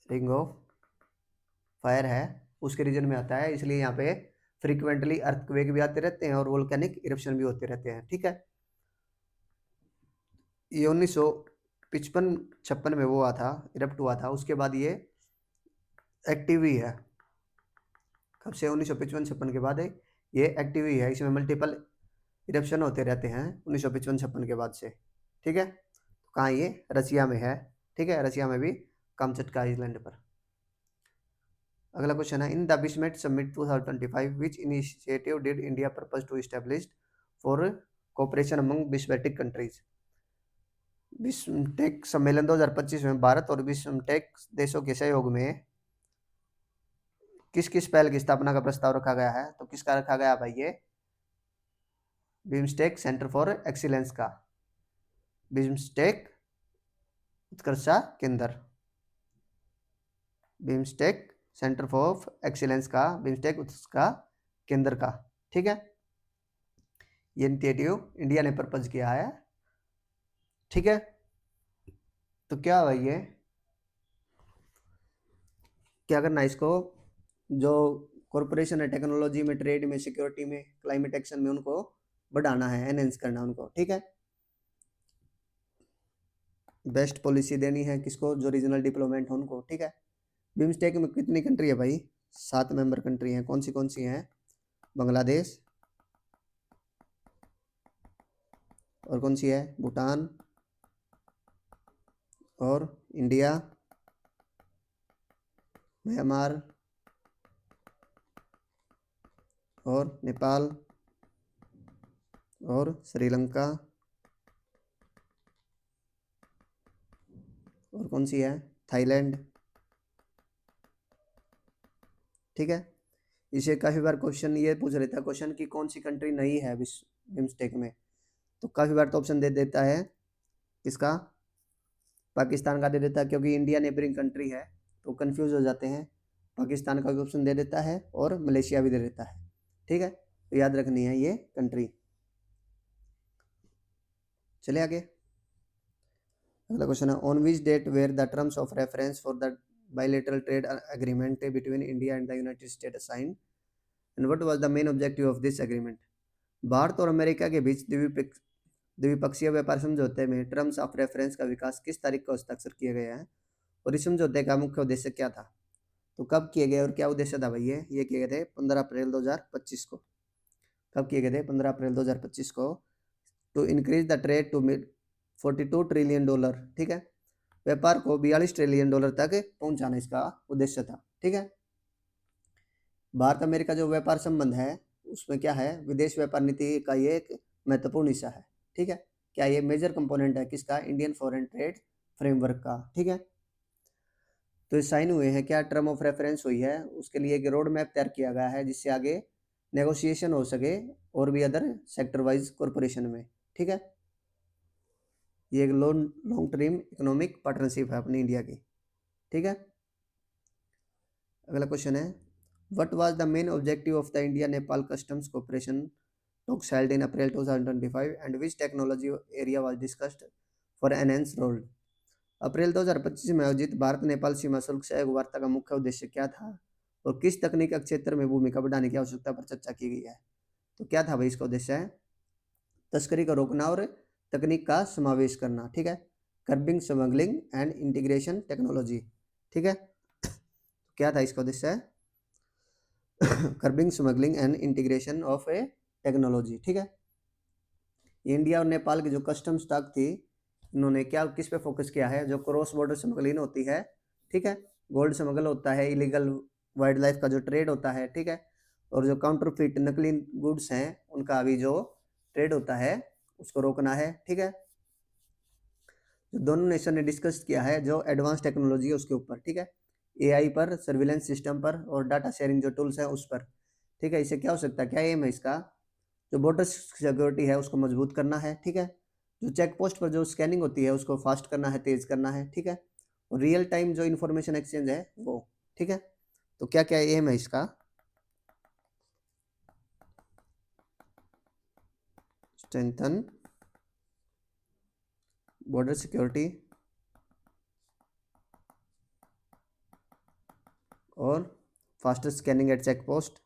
रिंग ऑफ फायर है उसके रीजन में आता है, इसलिए यहाँ पे फ्रीक्वेंटली अर्थक्वेक भी आते रहते हैं और वोल्केनिक इरप्शन भी होते रहते हैं, ठीक है। ये 1955-56 में वो हुआ था, इरप्ट हुआ था, उसके बाद ये एक्टिव ही है। कब से, 1955-56 के बाद है ये एक्टिव ही है, इसमें मल्टीपल इरप्शन होते रहते हैं 1955-56 के बाद से, ठीक है। तो कहाँ, ये रसिया में है, ठीक है, रसिया में भी, कामचटका आइलैंड पर। अगला क्वेश्चन है, इन द बिस्मेट summit 2025 which initiative did India purpose to establish for cooperation among बिस्मेटिक कंट्रीज। बिस्मटेक सम्मेलन 2025 में भारत और बिस्मटेक देशों के सहयोग में किस किस पहल की स्थापना का प्रस्ताव रखा गया है। तो किसका रखा गया भाई, ये बिम्स्टेक सेंटर फॉर एक्सीलेंस का, बिम्स्टेक उत्कर्षा केंद्र, बिम्स्टेक सेंटर फॉर एक्सीलेंस का, बिम्स्टेक उत्कर्षा केंद्र का, ठीक है। ये इनिशिएटिव इंडिया ने प्रपोज किया है, ठीक है। तो क्या भाई, ये क्या करना है इसको, जो कॉरपोरेशन है टेक्नोलॉजी में, ट्रेड में, सिक्योरिटी में, क्लाइमेट एक्शन में, उनको बढ़ाना है, एनहेंस करना है उनको, ठीक है। बेस्ट पॉलिसी देनी है किसको, जो रीजनल डेवलपमेंट है उनको, ठीक है। बिम्स्टेक में कितनी कंट्री है भाई, 7 मेंबर कंट्री हैं, कौन सी हैं, बांग्लादेश, और कौन सी है, भूटान, और इंडिया, म्यांमार, और नेपाल, और श्रीलंका, और कौन सी है, थाईलैंड, ठीक है। इसे काफ़ी बार क्वेश्चन ये पूछ लेता है क्वेश्चन कि कौन सी कंट्री नहीं है बिम्स्टेक में, तो काफ़ी बार तो ऑप्शन दे देता है इसका, पाकिस्तान का दे देता है, क्योंकि इंडिया नेबरिंग कंट्री है तो कंफ्यूज हो जाते हैं, पाकिस्तान का भी ऑप्शन दे देता है और मलेशिया भी दे देता है, ठीक है। तो याद रखनी है ये कंट्री। चले आगे, अगला क्वेश्चन है, on which date were the terms of reference for the bilateral trade agreement between India and the United States signed and what was the main objective of this agreement. Bharat और America के बीच द्विपक्षीय व्यापार समझौते में terms of reference का विकास किस तारीख को हस्ताक्षर किया गया है, और इस समझौते का मुख्य उद्देश्य क्या था। तो कब किए गए और क्या उद्देश्य था भाई, ये किए गए थे 15 अप्रैल 2025 को। कब किए गए थे, 15 अप्रैल 2025 को। To increase the trade to mid $42 trillion, ठीक है। व्यापार को $42 ट्रिलियन तक पहुंचाना इसका उद्देश्य था, ठीक है। भारत अमेरिका जो व्यापार संबंध है उसमें क्या है, विदेश व्यापार नीति का ये एक महत्वपूर्ण हिस्सा है, ठीक है। क्या ये मेजर कंपोनेंट है किसका, इंडियन फॉरेन ट्रेड फ्रेमवर्क का, ठीक है। तो साइन हुए हैं, क्या टर्म ऑफ रेफरेंस हुई है, उसके लिए एक रोड मैप तैयार किया गया है जिससे आगे नेगोशिएशन हो सके और भी अदर सेक्टर वाइज कॉरपोरेशन में, ठीक है। ये एक long long term economic partnership है अपनी इंडिया की, ठीक है। अगला क्वेश्चन है, what was the main objective of the India Nepal customs cooperation talks held in April 2025 and which technology area was discussed for enhanced role. April 2025 में आयोजित भारत नेपाल सीमा शुल्क सहयोग वार्ता का मुख्य उद्देश्य क्या था और किस तकनीक क्षेत्र में भूमिका बढ़ाने की आवश्यकता पर चर्चा की गई है। तो क्या था भाई इसका उद्देश्य है तस्करी को रोकना और तकनीक का समावेश करना, ठीक है। Curbing smuggling and integration technology, ठीक है। क्या था इसका उद्देश्य है curbing smuggling and integration of A technology, ठीक है। इंडिया और नेपाल की जो कस्टम स्टॉक थी इन्होंने क्या किस पे फोकस किया है, जो क्रॉस बॉर्डर स्मगलिंग होती है, ठीक है, गोल्ड स्मगल होता है, इलीगल वाइल्ड लाइफ का जो ट्रेड होता है, ठीक है, और जो काउंटरफिट नकली गुड्स हैं उनका अभी जो ट्रेड होता है उसको रोकना है, ठीक है। जो दोनों नेशन ने डिस्कस किया है जो एडवांस टेक्नोलॉजी है उसके ऊपर, ठीक है, एआई पर, सर्विलेंस सिस्टम पर और डाटा शेयरिंग जो टूल्स हैं उस पर, ठीक है। इससे क्या हो सकता है, क्या एम है इसका, जो बॉर्डर सिक्योरिटी है उसको मजबूत करना है, ठीक है, जो चेक पोस्ट पर जो स्कैनिंग होती है उसको फास्ट करना है, तेज करना है, ठीक है, और रियल टाइम जो इन्फॉर्मेशन एक्सचेंज है वो, ठीक है। तो क्या क्या एम है इसका, स्ट्रेंथन बॉर्डर सिक्योरिटी और faster scanning at check post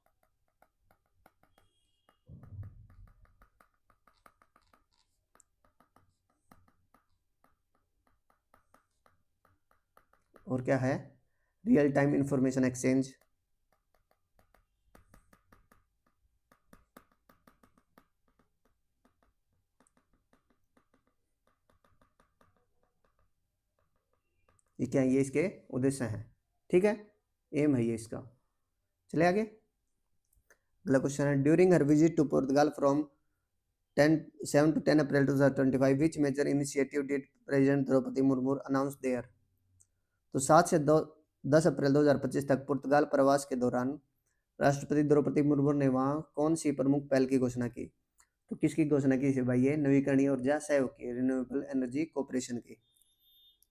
और क्या है रियल टाइम इंफॉर्मेशन एक्सचेंज, ये क्या ये इसके उद्देश्य हैं, ठीक है, एम है ये इसका। चले आगे, अगला क्वेश्चन है, during her visit to Portugal from 7 to 10 April 2025 which major initiative did president Droupadi Murmu announce there. तो 7 से 10 अप्रैल 2025 तक पुर्तगाल प्रवास के दौरान राष्ट्रपति द्रौपदी मुर्मू ने वहाँ कौन सी प्रमुख पहल की घोषणा की। तो किसकी घोषणा की थी भाई, ये नवीकरणीय ऊर्जा सहयोग की, रिन्यूएबल एनर्जी कोऑपरेशन की,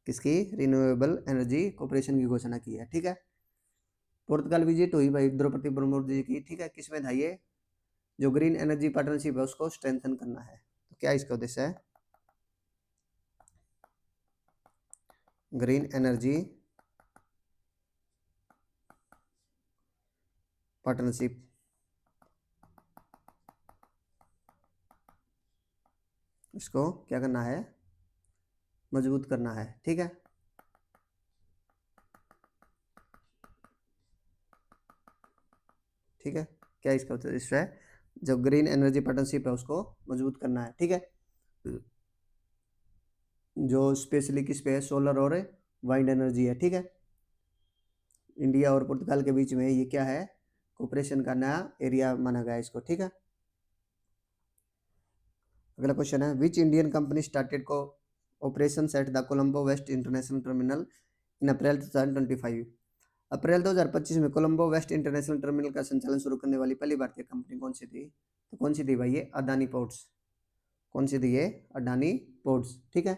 किसकी, रिन्यूएबल एनर्जी कोऑपरेशन की घोषणा की है, ठीक है। पुर्तगाल विजिट हुई भाई द्रौपदी मुर्मू जी की, ठीक है, किसमें था ये, जो ग्रीन एनर्जी पार्टनरशिप है उसको स्ट्रेंथन करना है। तो क्या इसका उद्देश्य है, ग्रीन एनर्जी पार्टनरशिप, इसको क्या करना है, मजबूत करना है, ठीक है। ठीक है, क्या इसका उद्देश्य है, जो ग्रीन एनर्जी पार्टनरशिप है उसको मजबूत करना है, ठीक है, जो स्पेशली किस पे है, सोलर और वाइंड एनर्जी है, ठीक है। इंडिया और पुर्तगाल के बीच में ये क्या है, कोऑपरेशन का नया एरिया माना गया है इसको, ठीक है। अगला क्वेश्चन है, which Indian company started cooperation at the Colombo west international terminal in April 2025। April 2025 में कोलंबो वेस्ट इंटरनेशनल टर्मिनल का संचालन शुरू करने वाली पहली भारतीय कंपनी कौन सी थी। तो कौन सी थी भाई, ये अडानी पोर्ट्स, कौन सी थी ये, अडानी पोर्ट्स, ठीक है।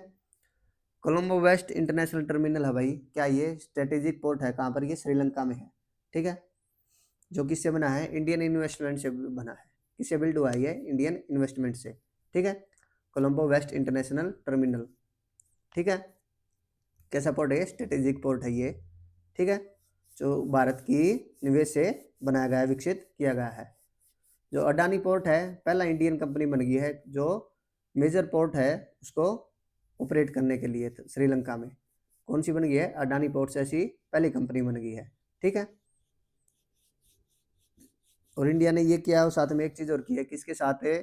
कोलंबो वेस्ट इंटरनेशनल टर्मिनल है भाई, क्या ये स्ट्रेटेजिक पोर्ट है, कहाँ पर, ये श्रीलंका में है, ठीक है, जो किससे बना है, इंडियन इन्वेस्टमेंट से बना है, किससे बिल्ड हुआ है ये, इंडियन इन्वेस्टमेंट से, ठीक है। कोलंबो वेस्ट इंटरनेशनल टर्मिनल, ठीक है, कैसा पोर्ट है, स्ट्रेटेजिक पोर्ट है ये, ठीक है, जो भारत की निवेश से बनाया गया है, विकसित किया गया है। जो अडानी पोर्ट है पहला इंडियन कंपनी बन गई है जो मेजर पोर्ट है उसको ऑपरेट करने के लिए श्रीलंका में, कौन सी बन गई है, अडानी पोर्ट ऐसी पहली कंपनी बन गई है, ठीक है। और इंडिया ने ये किया और साथ में एक चीज़ और की है, किसके साथ है,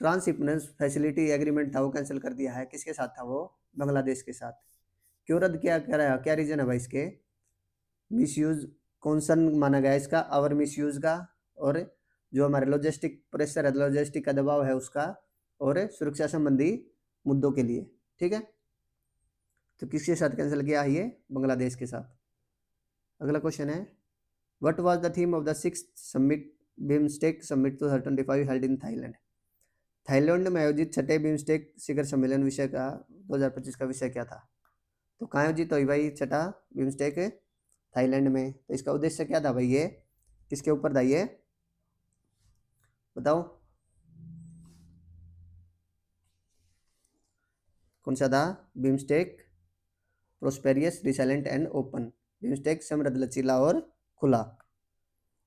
ट्रांसशिपमेंट फैसिलिटी एग्रीमेंट था वो कैंसिल कर दिया है, किसके साथ था वो, बांग्लादेश के साथ। क्यों रद्द किया, क्या रहा, क्या रीजन है भाई इसके, मिसयूज कॉन्सर्न माना गया इसका, और मिसयूज का, और जो हमारे लॉजिस्टिक प्रेशर है, लॉजिस्टिक का दबाव है उसका, और सुरक्षा संबंधी मुद्दों के लिए, ठीक है। तो किसके साथ कैंसिल किया है ये, बांग्लादेश के साथ। अगला क्वेश्चन है, what was the theme of the 6th summit BIMSTEC summit 2025 held in Thailand. Thailand में आयोजित छठे बिम्स्टेक शिखर सम्मेलन विषय का 2025 का विषय क्या था? तो कहाँ आयोजित हुई भाई छठा बिम्स्टेक? थाईलैंड में। तो इसका उद्देश्य क्या था भाई? ये किसके ऊपर था ये बताओ? कौन सा था? BIMSTEC prosperous resilient and open. BIMSTEC समृद्ध लचीला और खुला।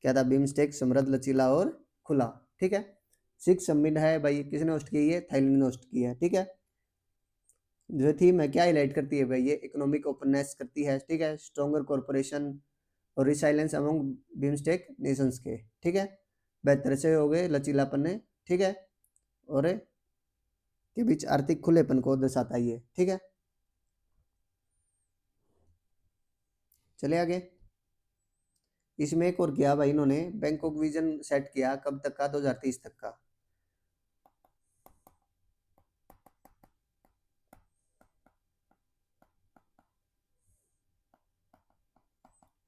क्या था? बिम्स्टेक समृद्ध लचीला और खुला। ठीक है। सिक्स समिट है भाई, किसने होस्ट की है? थाईलैंड ने होस्ट की है। ठीक है। जो थीम है क्या हाईलाइट करती है भाई? ये इकोनॉमिक ओपननेस करती है। ठीक है। स्ट्रॉन्गर कॉर्पोरेशन और रिसाइलेंस अमंग बिम्स्टेक नेशंस के। ठीक है। बेहतर से हो गए लचीलापन है। ठीक है। और के बीच आर्थिक खुलेपन को दर्शाता है ये। ठीक है। चले आगे। इसमें एक और किया भाई इन्होंने, बैंकॉक विजन सेट किया कब तक का? 2030 तक का।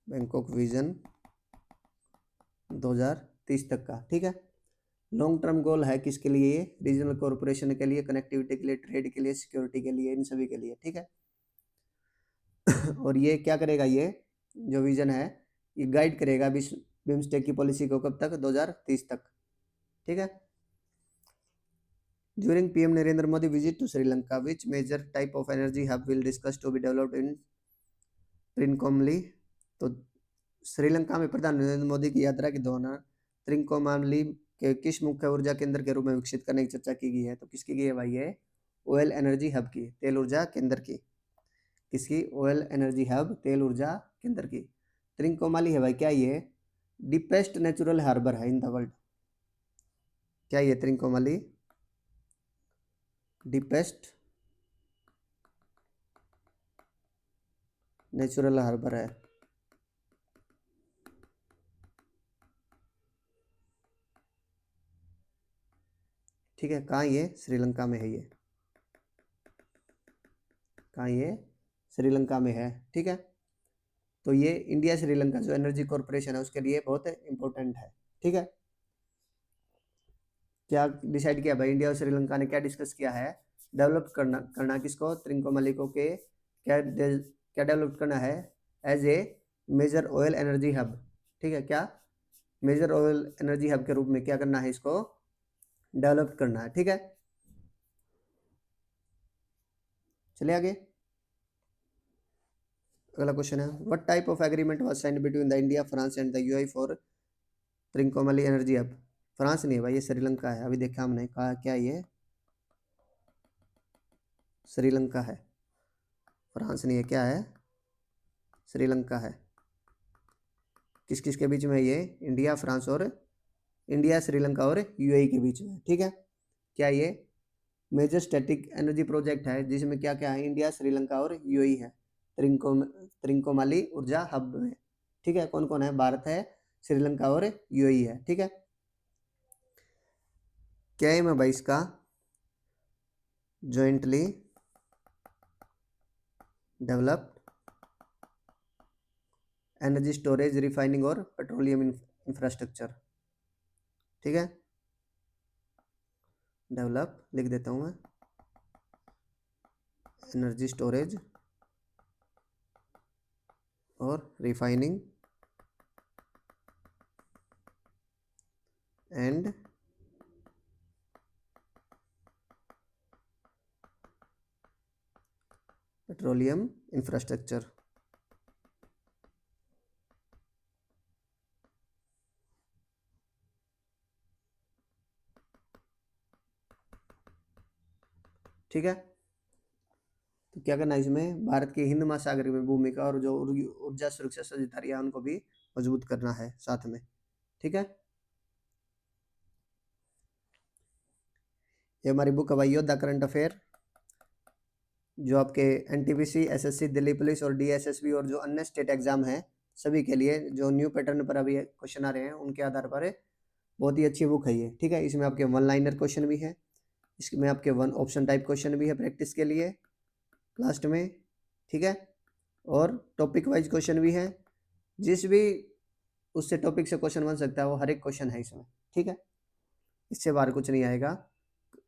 बैंकॉक विजन 2030 तक का। ठीक है। लॉन्ग टर्म गोल है किसके लिए? ये रीजनल कॉर्पोरेशन के लिए, कनेक्टिविटी के लिए, ट्रेड के लिए, सिक्योरिटी के लिए, इन सभी के लिए। ठीक है। और ये क्या करेगा? ये जो विजन है ये गाइड करेगा बिम्स्टेक की पॉलिसी को कब तक? 2030 तक। ठीक है। During PM Narendra Modi visit to Sri Lanka, which major type of energy hub will discuss to be developed in Trincomalee? तो श्रीलंका में प्रधानमंत्री नरेंद्र मोदी की यात्रा के दौरान त्रिकोमाली के किस मुख्य ऊर्जा केंद्र के रूप में विकसित करने की चर्चा की गई है? तो किसकी की है भाई? ये ऑयल एनर्जी हब की, तेल ऊर्जा केंद्र की। किसकी? ऑयल एनर्जी हब, तेल ऊर्जा केंद्र की। त्रिकोमाली है भाई क्या? ये डीपेस्ट नेचुरल हार्बर है इन द वर्ल्ड। क्या ये त्रिकोमाली डीपेस्ट नेचुरल हार्बर है? ठीक है। कहाँ? ये श्रीलंका में है। ये कहाँ? ये श्रीलंका में है। ठीक है। तो ये इंडिया श्रीलंका जो एनर्जी कॉर्पोरेशन है उसके लिए बहुत इंपॉर्टेंट है। ठीक है। क्या डिसाइड किया भाई? इंडिया और श्रीलंका ने क्या डिस्कस किया है? डेवलप करना किसको? त्रिकोमाली को के क्या डेवलप करना है? As a major oil energy hub. ठीक है। क्या? मेजर ऑयल एनर्जी हब के रूप में क्या करना है? इसको डेवलप करना है। ठीक है। चलिए आगे। अगला क्वेश्चन है, what type of agreement was signed between the India, France and the UAE for Trincomalee energy hub? France नहीं है भाई, ये श्रीलंका है। अभी देखा हमने, कहा क्या ये श्रीलंका है, फ्रांस नहीं है। क्या है? श्रीलंका है। किस किस के बीच में? ये इंडिया, फ्रांस और इंडिया, श्रीलंका और यूएई के बीच में। ठीक है। क्या ये मेजर स्टैटिक एनर्जी प्रोजेक्ट है जिसमें क्या क्या है? इंडिया, श्रीलंका और यूएई है त्रिकोमाली ऊर्जा हब में। ठीक है। कौन कौन है? भारत है, श्रीलंका और यूएई है। ठीक है। क्या एम है भाई इसका? Jointly develop energy storage, refining और पेट्रोलियम इंफ्रास्ट्रक्चर। ठीक है। डेवलप लिख देता हूं मैं, एनर्जी स्टोरेज और रिफाइनिंग एंड पेट्रोलियम इंफ्रास्ट्रक्चर। ठीक है। तो क्या करना है इसमें? भारत के हिंद महासागर में भूमिका और जो ऊर्जा सुरक्षा साझेदारी है उनको भी मजबूत करना है साथ में। ठीक है। ये हमारी बुक है भाई योद्धा करंट अफेयर, जो आपके एनटीपीसी, एसएससी, दिल्ली पुलिस और डीएसएसबी और जो अन्य स्टेट एग्जाम है सभी के लिए जो न्यू पैटर्न पर अभी क्वेश्चन आ रहे हैं उनके आधार पर बहुत ही अच्छी बुक है ये। ठीक है। इसमें आपके वन लाइनर क्वेश्चन भी है, इसमें आपके वन ऑप्शन टाइप क्वेश्चन भी है प्रैक्टिस के लिए लास्ट में। ठीक है। और टॉपिक वाइज क्वेश्चन भी है। जिस भी उससे टॉपिक से क्वेश्चन बन सकता है, वो हर एक क्वेश्चन है इसमें, ठीक है। इससे बाहर कुछ नहीं आएगा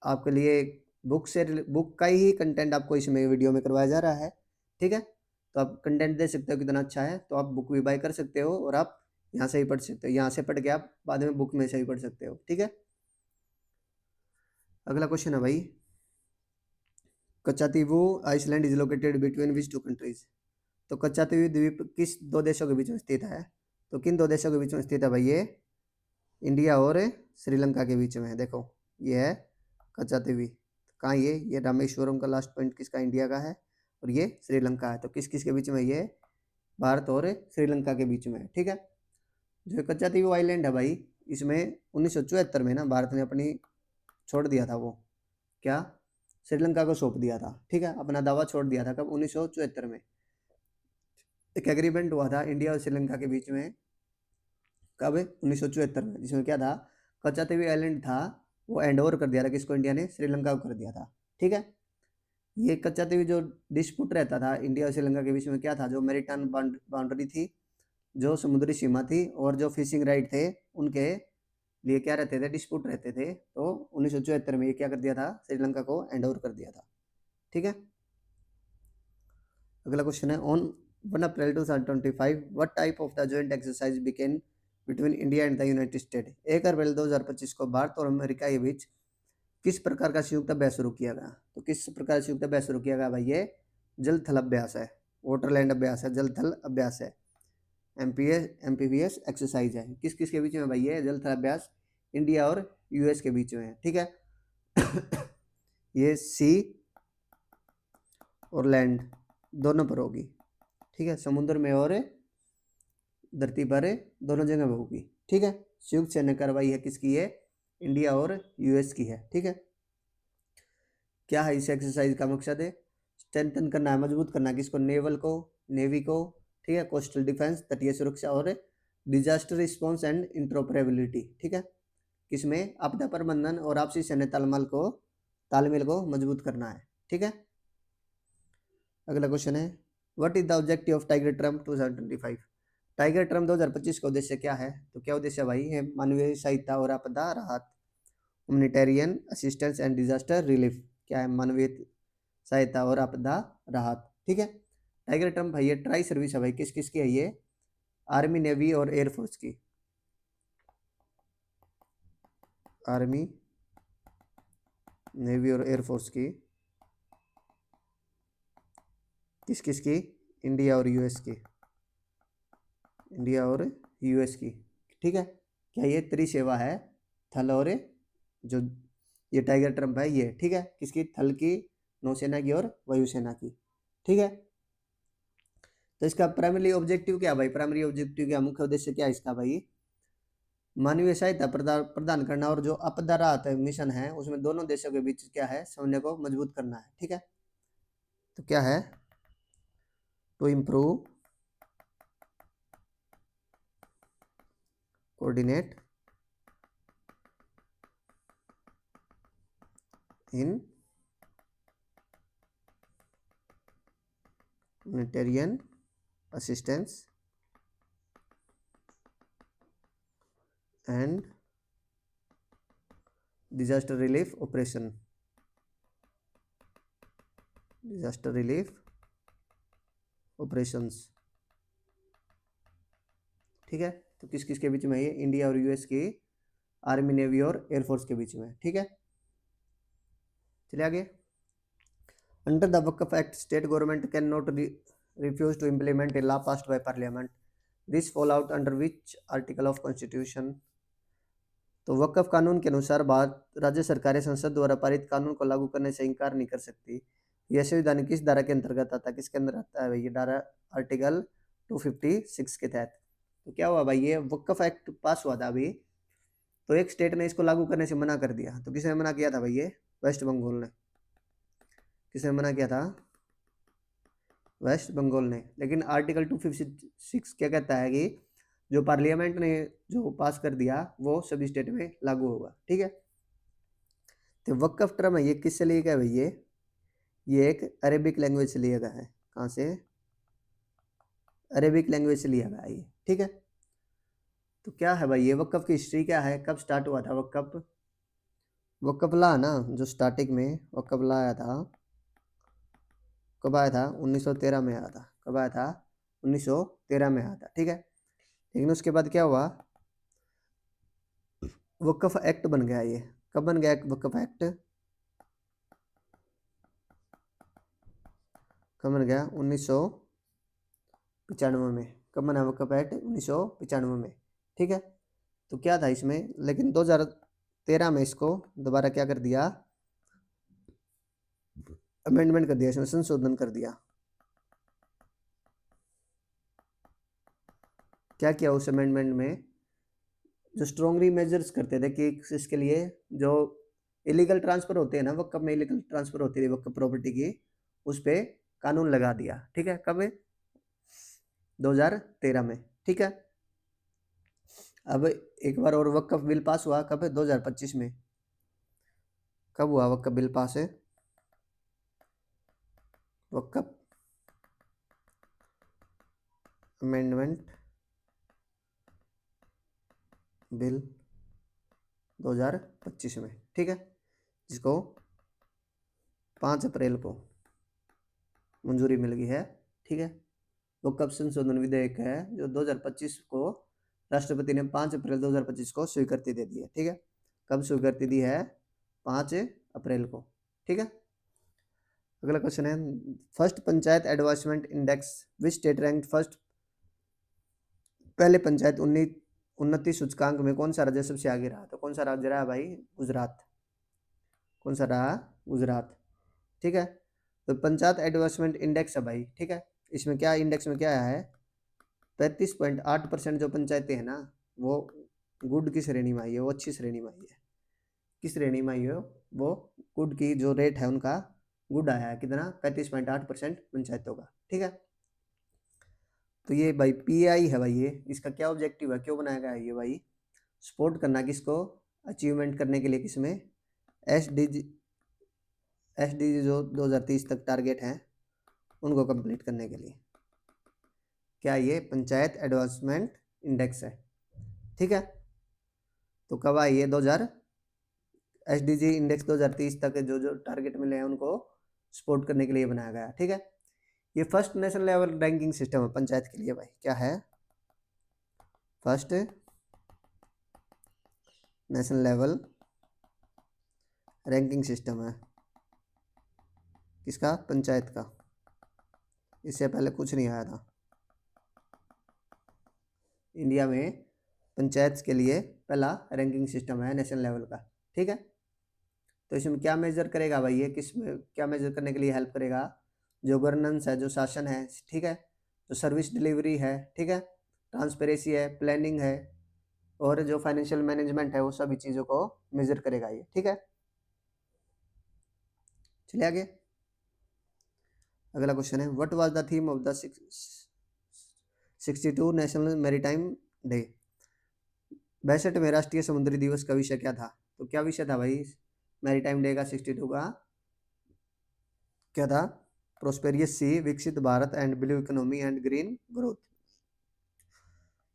आपके लिए। बुक का ही कंटेंट आपको इसमें वीडियो में करवाया जा रहा है, ठीक है। तो आप कंटेंट दे सकते हो कितना अच्छा है, तो आप बुक भी बाय कर सकते हो और आप यहाँ से ही पढ़ सकते हो, यहाँ से पढ़ के आप बाद में बुक में से भी पढ़ सकते हो, ठीक है। अगला क्वेश्चन है भाई, Kachchatheevu island is located between which two countries. तो कच्चातीवी द्वीप किस दो देशों के बीच में स्थित है? तो किन दो देशों के बीच में स्थित है भाई ये? इंडिया और श्रीलंका के बीच में है। देखो ये है कच्चातीवी, कहाँ ये रामेश्वरम का लास्ट पॉइंट किसका? इंडिया का है, और ये श्रीलंका है। तो किस किस के बीच में? ये भारत और श्रीलंका के बीच में है, ठीक है। जो कच्चातीवी आइलैंड है भाई, इसमें 1974 में ना भारत ने अपनी छोड़ दिया था, वो क्या, श्रीलंका को सौंप दिया था, ठीक है। अपना दावा छोड़ दिया था कब? 1974 में। एक एग्रीमेंट हुआ था इंडिया और श्रीलंका के बीच में, कब? 1974 में, जिसमें क्या था, कच्चातीवी आइलैंड था वो हैंड ओवर कर दिया था किसको? इंडिया ने श्रीलंका को कर दिया था, ठीक है। ये कच्चातीवी जो डिस्प्यूट रहता था इंडिया और श्रीलंका के बीच में, क्या था, जो मैरीटाइम बाउंड्री थी, जो समुद्री सीमा थी, और जो फिशिंग राइट थे, उनके लिए क्या रहते थे? डिस्प्यूट रहते थे। तो 1974 में ये क्या कर दिया था? श्रीलंका को हैंड ओवर कर दिया था, ठीक है। अगला क्वेश्चन है, on 1 April 2025 what type of the joint exercise begin between India and the United State. 1 अप्रैल 2025 को भारत और अमेरिका के बीच किस प्रकार का संयुक्त अभ्यास शुरू किया गया? तो किस प्रकार का संयुक्त अभ्यास शुरू किया गया भाई? ये जल थल अभ्यास है, वाटर लैंड अभ्यास है, जल थल अभ्यास है, एमपीवीएस एक्सरसाइज है। किस किस के बीच में भाई? ये जल थल अभ्यास इंडिया और यूएस के बीच में है, ठीक है। ये सी और लैंड दोनों पर होगी, ठीक है, समुद्र में और धरती पर दोनों जगह होगी, ठीक है। संयुक्त सैन्य कार्रवाई है किसकी? है इंडिया और यूएस की है, ठीक है। क्या है इस एक्सरसाइज का मकसद? है स्ट्रेंथन करना है, मजबूत करना है किसको? नेवल को, नेवी को, ठीक है, कोस्टल डिफेंस तटीय सुरक्षा, और डिजास्टर रिस्पॉन्स एंड इंटरऑपरेबिलिटी, ठीक है। किसमें? आपदा प्रबंधन और आपसी सैन्य तालमेल को मजबूत करना है, ठीक है। अगला क्वेश्चन है, what is the objective of tiger Trump 2025। Tiger Trump 2025 का उद्देश्य क्या है? तो क्या उद्देश्य है भाई? है मानवीय सहायता और आपदा राहत, humanitarian assistance and disaster relief. क्या है? मानवीय सहायता और आपदा राहत, ठीक है। टाइगर ट्रम्प भाई ये ट्राई सर्विस है भाई, किस किस की है ये? आर्मी, नेवी और एयरफोर्स की। आर्मी, नेवी और एयरफोर्स की। किस किस की? इंडिया और यूएस की, इंडिया और यूएस की, ठीक है। क्या ये त्रिसेवा है? थल और जो ये टाइगर ट्रम्प है ये, ठीक है, किसकी? थल की, नौसेना की और वायुसेना की, ठीक है। तो इसका प्राइमरी ऑब्जेक्टिव क्या भाई? प्राइमरी ऑब्जेक्टिव क्या, मुख्य उद्देश्य क्या है इसका भाई? मानवीय सहायता प्रदान करना, और जो आपदा राहत मिशन है उसमें दोनों देशों के बीच क्या है? समन्वय को मजबूत करना है, ठीक है। तो क्या है? To improve coordinate in humanitarian assistance and disaster relief operation, disaster relief operations, ठीक है। तो किस किस के बीच में है ये? इंडिया और यूएस की आर्मी, नेवी और एयरफोर्स के बीच में, ठीक है। चलिए आगे, under the Waqf act state government can not refuse to implement a law passed by parliament. This fall out under which article of constitution? तो वक्फ कानून के अनुसार भारत राज्य सरकारें संसद द्वारा पारित कानून को लागू करने से इनकार नहीं कर सकती। यह संविधान किस धारा के अंतर्गत आता है? किसके अंदर आता है भाई? ये धारा आर्टिकल 256 के तहत। तो क्या हुआ भाई? ये वक्फ एक्ट पास हुआ था अभी, तो एक स्टेट ने इसको लागू करने से मना कर दिया। तो किसने मना किया था भाई? ये वेस्ट बंगाल ने। किसने मना किया था? वेस्ट बंगाल ने। लेकिन आर्टिकल 256 क्या कहता है कि जो पार्लियामेंट ने जो पास कर दिया वो सभी स्टेट में लागू होगा, ठीक है। तो वक्फ टर्म है ये किससे लिया गया भाई? ये एक अरेबिक लैंग्वेज से लिया गया है। कहाँ से? अरेबिक लैंग्वेज से लिया गया ये, ठीक है। तो क्या है भाई ये वर्ल्ड कप की हिस्ट्री क्या है, कब स्टार्ट हुआ था वर्ल्ड कप? वर्ल्ड कप ला ना, जो स्टार्टिंग में वर्ल्ड कप लाया था, कब आया था? 1913 में आया था। कब आया था? 1913 में आया था, ठीक है। लेकिन उसके बाद क्या हुआ, वक्फ एक्ट बन गया ये। कब बन गया वक्फ एक्ट? कब बन गया? 1995 में। कब बना वक्फ एक्ट? 1995 में, ठीक है। तो क्या था इसमें, लेकिन 2013 में इसको दोबारा क्या कर दिया, अमेंडमेंट कर दिया, इसमें संशोधन कर दिया। क्या किया उस अमेंडमेंट में, जो स्ट्रॉन्गली मेजर्स करते थे कि इसके लिए जो इलीगल ट्रांसफर होते हैं ना, वक्फ में इलीगल ट्रांसफर होती है वक्फ प्रॉपर्टी की, उस पर कानून लगा दिया, ठीक है। कब? 2013 में, ठीक है। अब एक बार और वक्फ बिल पास हुआ, कब? 2025 में। कब हुआ वक्फ बिल पास है? वक्फ अमेंडमेंट बिल 2025 में, ठीक है, जिसको 5 अप्रैल को मंजूरी मिल गई है, ठीक है। वक्फ संशोधन विधेयक है जो 2025 को राष्ट्रपति ने 5 अप्रैल 2025 को स्वीकृति दे दी है, ठीक है। कब स्वीकृति दी है? 5 अप्रैल को, ठीक है। अगला क्वेश्चन है, first panchayat advancement index which state rank first? पहले पंचायत उन्नति सूचकांक में कौन सा राज्य सबसे आगे रहा? तो कौन सा राज्य रहा भाई? गुजरात। कौन सा रहा? गुजरात, ठीक है। तो पंचायत एडवांसमेंट इंडेक्स है भाई, ठीक है। इसमें क्या, इंडेक्स में क्या आया है, 35.8% जो पंचायतें हैं ना, वो गुड की श्रेणी में आई है, वो अच्छी श्रेणी में आई है। किस श्रेणी में आई है? वो गुड की जो रेट है उनका गुड आया है, कितना? 35.8% पंचायतों का, ठीक है। तो ये भाई पीआई है भाई, ये इसका क्या ऑब्जेक्टिव है, क्यों बनाया गया है ये भाई? सपोर्ट करना किसको? अचीवमेंट करने के लिए, किसमें? एसडीजी जो 2030 तक टारगेट हैं उनको कंप्लीट करने के लिए क्या ये पंचायत एडवांसमेंट इंडेक्स है, ठीक है। तो कब आई ये? 2000 एसडीजी इंडेक्स 2030 तक जो जो टारगेट मिले हैं उनको सपोर्ट करने के लिए बनाया गया, ठीक है। ये first national level ranking system है पंचायत के लिए भाई, क्या है? First national level ranking system है, किसका? पंचायत का। इससे पहले कुछ नहीं आया था इंडिया में, पंचायत के लिए पहला रैंकिंग सिस्टम है नेशनल लेवल का, ठीक है। तो इसमें क्या मेजर करेगा भाई ये, किस में क्या मेजर करने के लिए हेल्प करेगा? जो गवर्नेंस है, जो शासन है, ठीक है, जो सर्विस डिलीवरी है, ठीक है, ट्रांसपेरेंसी है, प्लानिंग है, और जो फाइनेंशियल मैनेजमेंट है, वो सभी चीज़ों को मेजर करेगा ये, ठीक है। चलिए आगे, अगला क्वेश्चन है, what was the theme of the 62 national maritime day? 62वें राष्ट्रीय समुद्री दिवस का विषय क्या था? तो क्या विषय था भाई मैरीटाइम डे का 62 का? क्या था? प्रोस्पेरियस सी, विकसित Bharat and blue economy and green growth.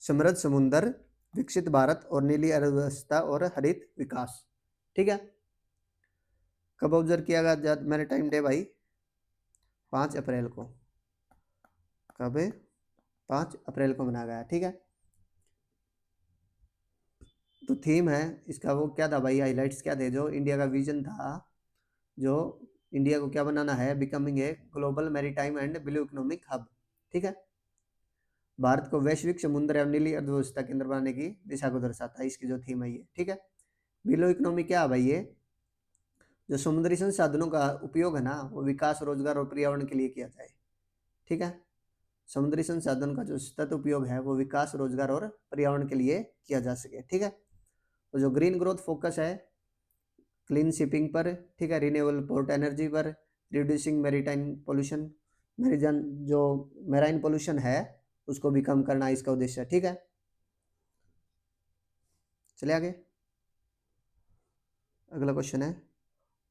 समृद्ध समुद्र, विकसित भारत और नीली अर्थव्यवस्था और हरित विकास, ठीक है। कब ऑब्जर्व किया गया मैरीटाइम डे भाई? 5 अप्रैल को। कब? 5 अप्रैल को मनाया गया, ठीक है। तो थीम है इसका वो क्या था भाई, हाइलाइट्स क्या थे, जो इंडिया का विजन था, जो इंडिया को क्या बनाना है, becoming a global maritime and blue economic hub, ठीक है। भारत को वैश्विक समुद्र एवं नीली अर्थव्यवस्था केंद्र बनाने की दिशा को दर्शाता है, इसकी जो थीम है ये, ठीक है। ब्लू इकोनॉमी क्या है भाई? ये जो समुद्री संसाधनों का उपयोग है ना, वो विकास, रोजगार और पर्यावरण के लिए किया जाए, ठीक है। समुद्री संसाधन का जो सतत उपयोग है वो विकास, रोजगार और पर्यावरण के लिए किया जा सके, ठीक है। तो जो ग्रीन ग्रोथ फोकस है क्लीन शिपिंग पर, ठीक है, रिन्यूएबल पोर्ट एनर्जी पर, रिड्यूसिंग मेरीटाइन पोल्यूशन, मेरीजन जो मेराइन पोल्यूशन है उसको भी कम करना इसका उद्देश्य है, ठीक है। चलिए आगे, अगला क्वेश्चन है,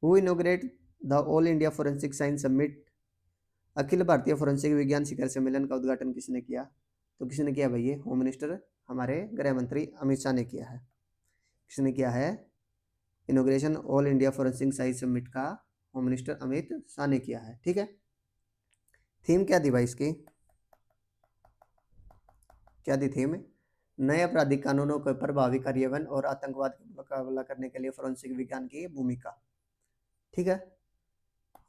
who inaugurate the all India forensic science summit? अखिल भारतीय फोरेंसिक विज्ञान शिखर सम्मेलन का उद्घाटन किसने किया? तो किसने किया भाई? ये होम मिनिस्टर हमारे गृह मंत्री अमित शाह ने किया है। किसने किया है? Inauguration all India forensic science summit का होम मिनिस्टर अमित शाह ने किया है। ठीक है, थीम क्या थी भाई इसकी? क्या थी थीम? नए आपराधिक कानूनों के प्रभावी कार्यान्वयन और आतंकवाद का मुकाबला करने के लिए फोरेंसिक विज्ञान की भूमिका। ठीक है,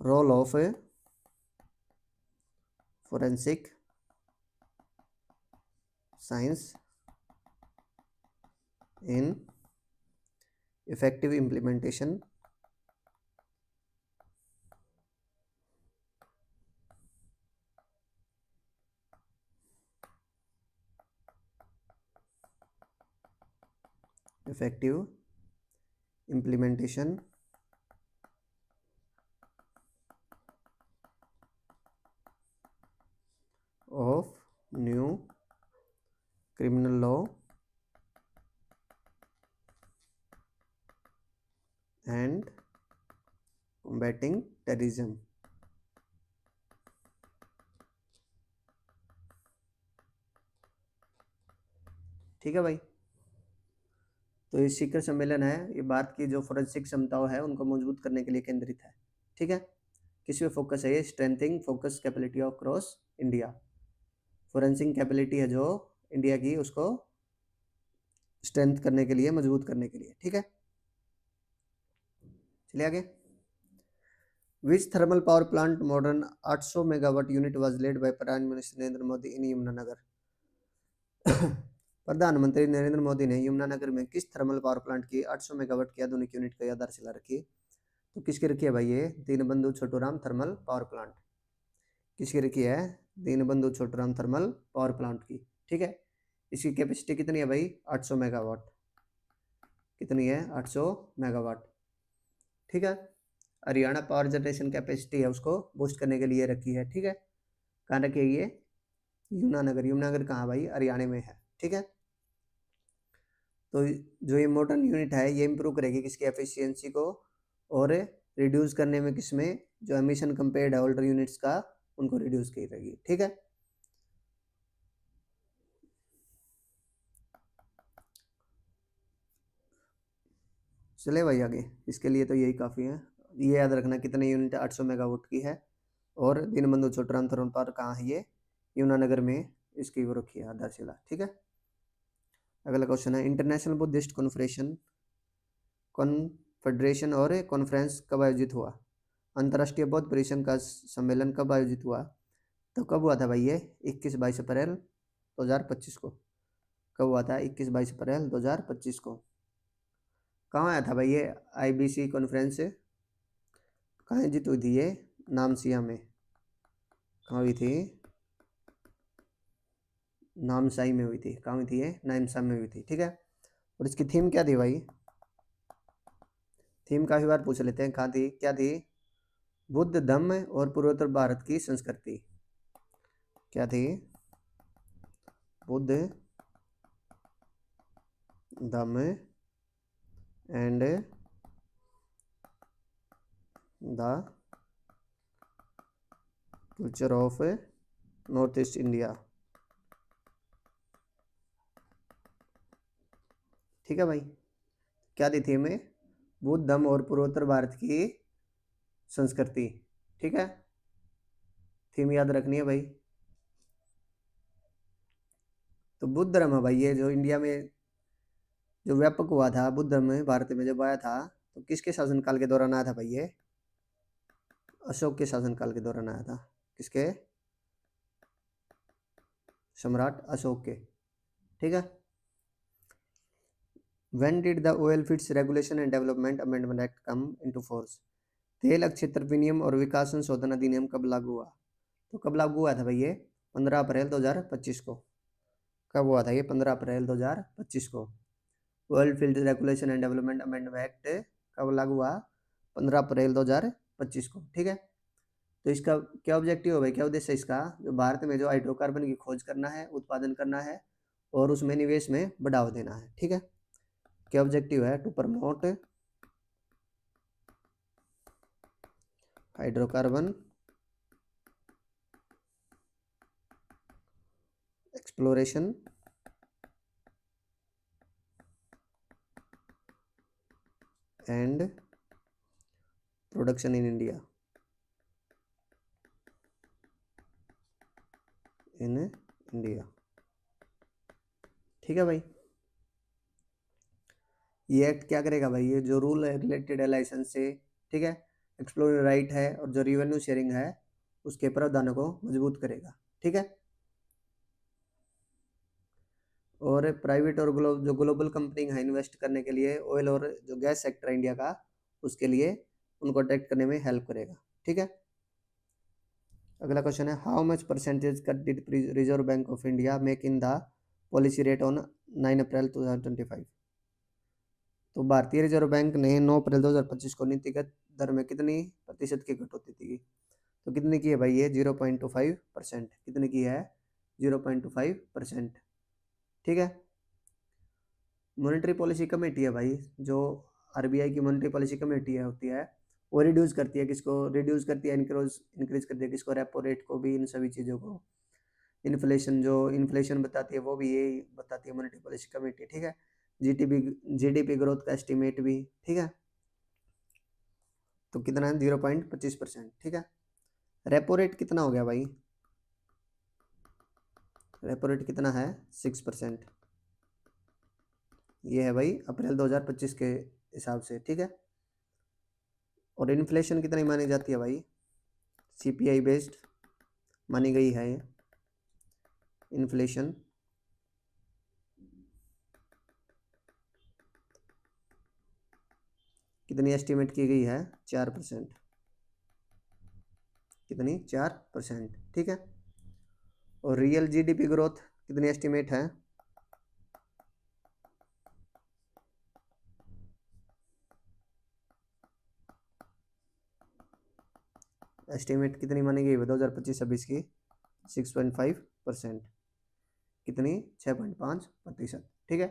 role of forensic science in effective implementation effective implementation of new criminal law and combating terrorism। ठीक है भाई, तो ये शिखर सम्मेलन है, ये भारत की जो फोरेंसिक क्षमताओं है उनको मजबूत करने के लिए केंद्रित है। ठीक है, किस पे फोकस है ये? Strengthening focus capability of cross India. Forensic capability है जो इंडिया की, उसको स्ट्रेंथ करने के लिए, मजबूत करने के लिए। ठीक है, चलिए आगे। Which thermal power plant modern 800 megawatt unit was laid by prime minister Narendra Modi in Yamunanagar. प्रधानमंत्री नरेंद्र मोदी ने यमुनानगर में किस थर्मल पावर प्लांट की 800 मेगावाट की आधुनिक यूनिट की आधारशिला रखी? तो किसकी रखी है भाई ये? Deenbandhu Chhoturam thermal power plant. किसकी रखी है? Deenbandhu Chhoturam thermal power plant की। ठीक है, इसकी कैपेसिटी कितनी है भाई? 800 मेगावाट। कितनी है? 800 मेगावाट। ठीक है, हरियाणा पावर जनरेशन कैपेसिटी है उसको बूस्ट करने के लिए रखी है। ठीक है, कहाँ रखी है ये? यमुनानगर। यमुनानगर कहाँ भाई? हरियाणा में है। ठीक है, तो जो ये मॉडर्न यूनिट है ये इम्प्रूव करेगी किसकी एफिशिएंसी को, और रिड्यूस करने में किसमें, जो एमिशन कंपेयर्ड है ओल्डर यूनिट्स का, उनको रिड्यूस करेगी। ठीक है, चले भाई आगे। इसके लिए तो यही काफ़ी है, ये याद रखना कितने यूनिट 800 मेगावाट की है, और दीनबंधु छोटूराम थर्मल पावर कहाँ है ये? यमुनानगर में इसकी वो रखी है आधारशिला। ठीक है, अगला क्वेश्चन है इंटरनेशनल बुद्धिस्ट कॉन्फेडरेशन और कॉन्फ्रेंस कब आयोजित हुआ? अंतर्राष्ट्रीय बौद्ध परिषद का सम्मेलन कब आयोजित हुआ? तो कब हुआ था भाई ये? 21-22 अप्रैल 2025 को। कब हुआ था? 21-22 अप्रैल 2025 को। कहाँ आया था भाई ये IBC कॉन्फ्रेंस? कहाँ आयोजित हुई थी ये? नामसिया में। कहाँ हुई थी? नामसाई में हुई थी। कहाँ हुई थी ये? नामसाई में हुई थी। ठीक है, और इसकी थीम क्या थी भाई? थीम काफी बार पूछ लेते हैं, कहाँ थी, क्या थी? बुद्ध धम्म और पूर्वोत्तर भारत की संस्कृति। क्या थी? Buddha Dhamma and the culture of north east India. ठीक है भाई, क्या थी थीम में? बुद्ध धम्म और पूर्वोत्तर भारत की संस्कृति। ठीक है, थीम याद रखनी है भाई। तो बुद्ध धर्म है भाई ये जो इंडिया में जो व्यापक हुआ था, बुद्ध धर्म भारत में जब आया था, तो किसके शासनकाल के दौरान आया था भाई ये? अशोक के शासनकाल के दौरान आया था। किसके? सम्राट अशोक के। ठीक है, when did the oil feeds regulation and development amendment act come into force? तेल क्षेत्र विनियम और विकास संशोधन अधिनियम कब लागू हुआ? तो कब लागू हुआ था भाई ये? 15 अप्रैल 2025 को। कब हुआ था ये? 15 अप्रैल 2025 को। Oil field regulation and development amendment act कब लागू हुआ? 15 अप्रैल 2025 को। ठीक है, तो इसका क्या ऑब्जेक्टिव है भाई, क्या उद्देश्य है इसका? जो भारत में जो हाइड्रोकार्बन की खोज करना है, उत्पादन करना है, और उसमें निवेश में बढ़ावा देना है। ठीक है, क्या ऑब्जेक्टिव है? To promote hydrocarbon exploration and production in India, ठीक है भाई। ये एक्ट क्या करेगा भाई, ये जो रूल है रिलेटेड है लाइसेंस से, ठीक है, एक्सप्लोर राइट है और जो रिवेन्यू शेयरिंग है उसके प्रावधानों को मजबूत करेगा, ठीक है। और प्राइवेट और जो ग्लोबल कंपनी है इन्वेस्ट करने के लिए ऑयल और जो गैस सेक्टर है इंडिया का, उसके लिए उनको अट्रैक्ट करने में हेल्प करेगा, ठीक है। अगला क्वेश्चन है, how much percentage cut did reserve bank of India make in the policy rate on 9 अप्रैल 2025। तो भारतीय रिजर्व बैंक ने 9 अप्रैल 2025 को नीतिगत दर में कितनी प्रतिशत की कटौती की? तो कितनी की है भाई, ये 0.25%। कितनी की है? 0.25%, ठीक है। मॉनेटरी पॉलिसी कमेटी है भाई, जो आरबीआई की मॉनेटरी पॉलिसी कमेटी है होती है, वो रिड्यूस करती है किसको? रिड्यूस करती है, इंक्रीज करती है किसको? रेपो रेट को भी, इन सभी चीज़ों को। इन्फ्लेशन, जो इन्फ्लेशन बताती है वो भी यही बताती है मॉनेटरी पॉलिसी कमेटी, ठीक है। जीडीपी ग्रोथ का एस्टिमेट भी, ठीक है। तो कितना है? 0.25%, ठीक है। रेपो रेट कितना हो गया भाई? रेपो रेट कितना है? 6%। ये है भाई अप्रैल 2025 के हिसाब से, ठीक है। और इन्फ्लेशन कितनी मानी जाती है भाई? सीपीआई बेस्ड मानी गई है ये इन्फ्लेशन। कितनी एस्टिमेट की गई है? 4%। कितनी? 4%, ठीक है। और रियल जीडीपी ग्रोथ कितनी एस्टिमेट है? एस्टिमेट कितनी मानी गई है 2025-26 की? 6.5%। कितनी? 6.5%, ठीक है।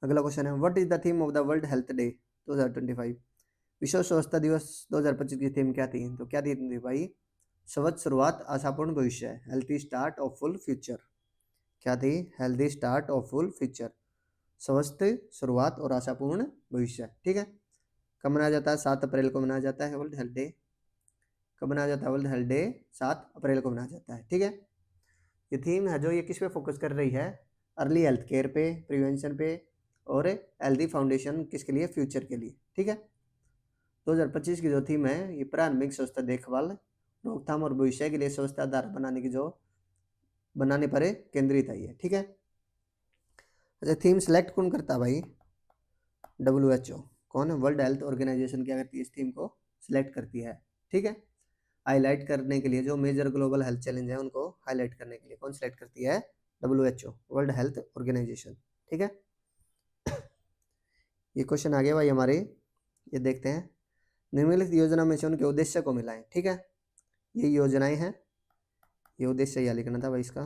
अगला क्वेश्चन है, what is the theme of the world health day 2025? विश्व स्वास्थ्य दिवस 2025 की थीम क्या थी? तो क्या थी भाई? स्वच्छ शुरुआत, आशापूर्ण भविष्य, healthy start of full future. क्या थी? Healthy start of full future, स्वस्थ शुरुआत और आशापूर्ण भविष्य, ठीक है। कब मनाया जाता है? 7 अप्रैल को मनाया जाता है वर्ल्ड हेल्थ डे। कब मनाया जाता है वर्ल्ड हेल्थ डे? 7 अप्रैल को मनाया जाता है, ठीक है। ये थीम है जो ये किस पे फोकस कर रही है? अर्ली हेल्थ केयर पे, प्रिवेंशन पे, और हेल्दी फाउंडेशन किसके लिए? फ्यूचर के लिए, ठीक है। 2025 की जो थीम है, ये प्रारंभिक स्वास्थ्य देखभाल, रोकथाम और भविष्य के लिए स्वास्थ्य आधार बनाने पर केंद्रित है ये, ठीक है। अच्छा, थीम सेलेक्ट कौन करता है भाई? WHO। कौन? वर्ल्ड हेल्थ ऑर्गेनाइजेशन क्या करती है? इस थीम को सिलेक्ट करती है, ठीक है। हाईलाइट करने के लिए जो मेजर ग्लोबल हेल्थ चैलेंज है उनको हाईलाइट करने के लिए कौन सिलेक्ट करती है? WHO, वर्ल्ड हेल्थ ऑर्गेनाइजेशन, ठीक है। ये क्वेश्चन आ गया भाई हमारे, ये देखते हैं। निम्नलिखित योजना में से उनके उद्देश्य को मिलाएं, ठीक है। ये योजनाएं हैं, ये उद्देश्य या लिखना था भाई इसका,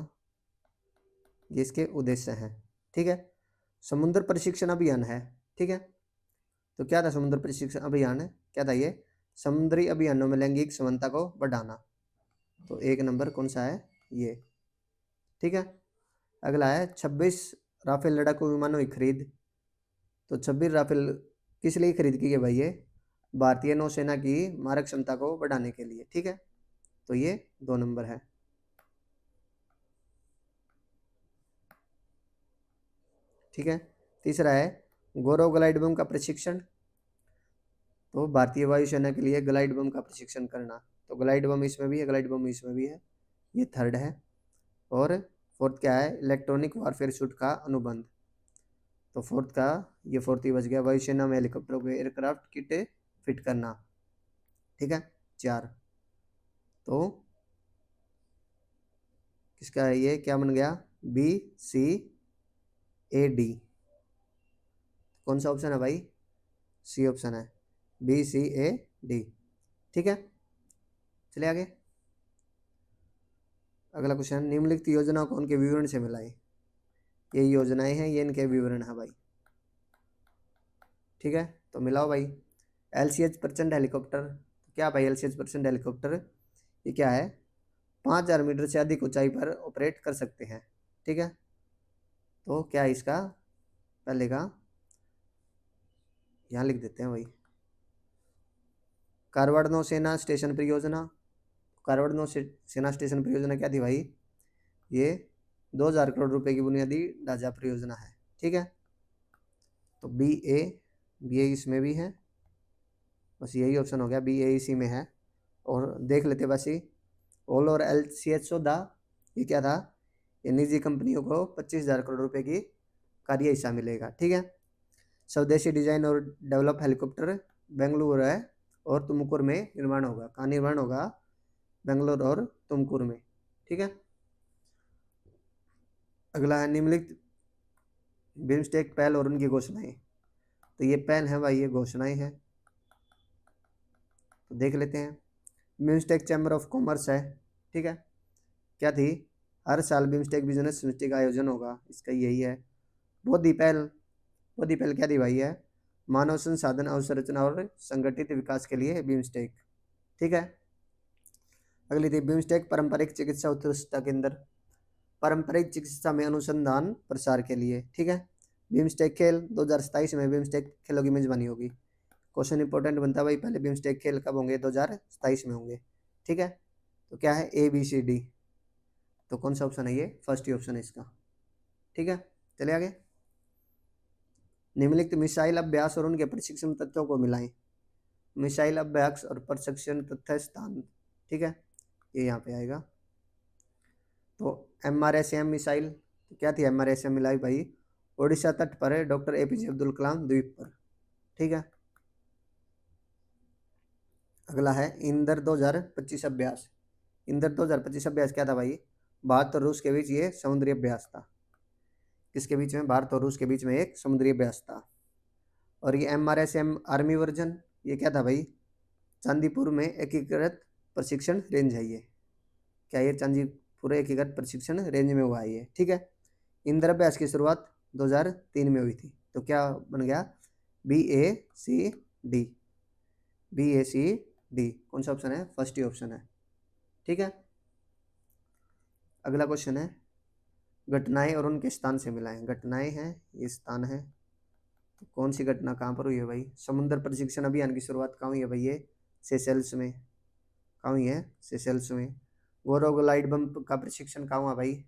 ये इसके उद्देश्य हैं, ठीक है। समुद्र प्रशिक्षण अभियान है, ठीक है। तो क्या था समुद्र प्रशिक्षण अभियान? क्या था ये? समुद्री अभियानों में लैंगिक समानता को बढ़ाना। तो 1 नंबर कौन सा है? ये, ठीक है। अगला है 26 राफेल लड़ाकू विमानों की खरीद। तो 26 राफेल किस लिए खरीद की गई भाई? ये भारतीय नौसेना की मारक क्षमता को बढ़ाने के लिए, ठीक है। तो ये 2 नंबर है, ठीक है। तीसरा है गौरव ग्लाइड बम का प्रशिक्षण। तो भारतीय वायुसेना के लिए ग्लाइड बम का प्रशिक्षण करना। तो ग्लाइड बम इसमें भी है, ग्लाइड बम इसमें भी है, ये थर्ड है। और फोर्थ क्या है? इलेक्ट्रॉनिक वारफेयर सूट का अनुबंध। तो फोर्थ का, ये फोर्थ ही बच गया, वायुसेना में हेलीकॉप्टरों के एयरक्राफ्ट किट फिट करना, ठीक है। 4। तो किसका है ये? क्या बन गया? BCAD। कौन सा ऑप्शन है भाई? सी ऑप्शन है, BCAD, ठीक है। चलिए आगे। अगला क्वेश्चन, निम्नलिखित योजना को उनके विवरण से मिलाएं। ये योजनाएं हैं, ये इनके विवरण है भाई, ठीक है। तो मिलाओ भाई। LCH प्रचंड हेलीकॉप्टर, क्या भाई LCH प्रचंड हेलीकॉप्टर? ये क्या है? 5000 मीटर से अधिक ऊंचाई पर ऑपरेट कर सकते हैं, ठीक है। तो क्या है इसका? पहले का यहाँ लिख देते हैं वही। कारवाड़ नौसेना स्टेशन परियोजना, कारवाड़ नौसेना स्टेशन परियोजना क्या थी भाई, ये 2000 करोड़ रुपए की बुनियादी ढांचा परियोजना है। ठीक है, तो बी ए इसमें भी है, बस यही ऑप्शन हो गया, बी ए इसी में है। और देख लेते बस ही, ऑल और एल सी एच ओ दा, ये क्या था, ये निजी कंपनियों को 25,000 करोड़ रुपए की कार्य हिस्सा मिलेगा। ठीक है, स्वदेशी डिजाइन और डेवलप हेलीकॉप्टर बेंगलुरु है और तुमकुर में निर्माण होगा। कहाँ निर्माण होगा, बेंगलोर और तुमकुर में। ठीक है, अगला है निम्नलिखित बिम्स्टेक पहल और उनकी घोषणाएं। तो ये पहल है भाई, ये घोषणाएं हैं, तो देख लेते हैं। बिम्स्टेक चैम्बर ऑफ कॉमर्स है। ठीक है, क्या थी, हर साल बिम्स्टेक बिजनेस समिति का आयोजन होगा, इसका यही है। बोधी पहल, बोधी पहल क्या थी भाई, है मानव संसाधन अवसंरचना और संगठित विकास के लिए बिम्स्टेक। ठीक है, अगली थी बिम्स्टेक पारंपरिक चिकित्सा उत्कृष्टता केंद्र, पारंपरिक चिकित्सा में अनुसंधान प्रसार के लिए। ठीक है, बिम्स्टेक खेल 2027 में बिम्स्टेक खेलों की मेजबानी होगी। क्वेश्चन इंपॉर्टेंट बनता है भाई, पहले बिम्स्टेक खेल कब होंगे, 2027 में होंगे। ठीक है, तो क्या है ए बी सी डी, तो कौन सा ऑप्शन है ये, फर्स्ट ही ऑप्शन है इसका। ठीक है, चले आगे। निम्नलिखित मिसाइल अभ्यास और उनके प्रशिक्षण तथ्यों को मिलाएं। मिसाइल अभ्यास और प्रशिक्षण तथ्य स्थान, ठीक है, ये यहाँ पे आएगा। तो MRSAM मिसाइल, तो क्या थी MRSAM मिसाइल भाई, ओडिशा तट पर है डॉक्टर APJ अब्दुल कलाम द्वीप पर। ठीक है, अगला है इंदर 2025 अभ्यास। इंदर 2025 अभ्यास क्या था भाई, भारत और रूस के बीच ये समुद्री अभ्यास था। किसके बीच में, भारत और रूस के बीच में एक समुद्री अभ्यास था। और ये MRSAM आर्मी वर्जन, ये क्या था भाई, चांदीपुर में एकीकृत प्रशिक्षण रेंज है ये। क्या ये चांदीपुर एकीकृत प्रशिक्षण रेंज में हुआ है ये। ठीक है, इंदर अभ्यास की शुरुआत 2003 में हुई थी, तो क्या बन गया, BACD, BACD कौन सा ऑप्शन है, फर्स्ट ही ऑप्शन है। ठीक है, अगला क्वेश्चन है घटनाएं और उनके स्थान से मिलाएं। घटनाएं हैं, ये स्थान है, तो कौन सी घटना कहाँ पर हुई है भाई, समुद्र प्रशिक्षण अभियान की शुरुआत कहाँ हुई है भाई, ये सेशेल्स में। कहाँ हुई है, सेशेल्स में। गोरो ग्लाइड बम का प्रशिक्षण कहाँ हुआ भाई,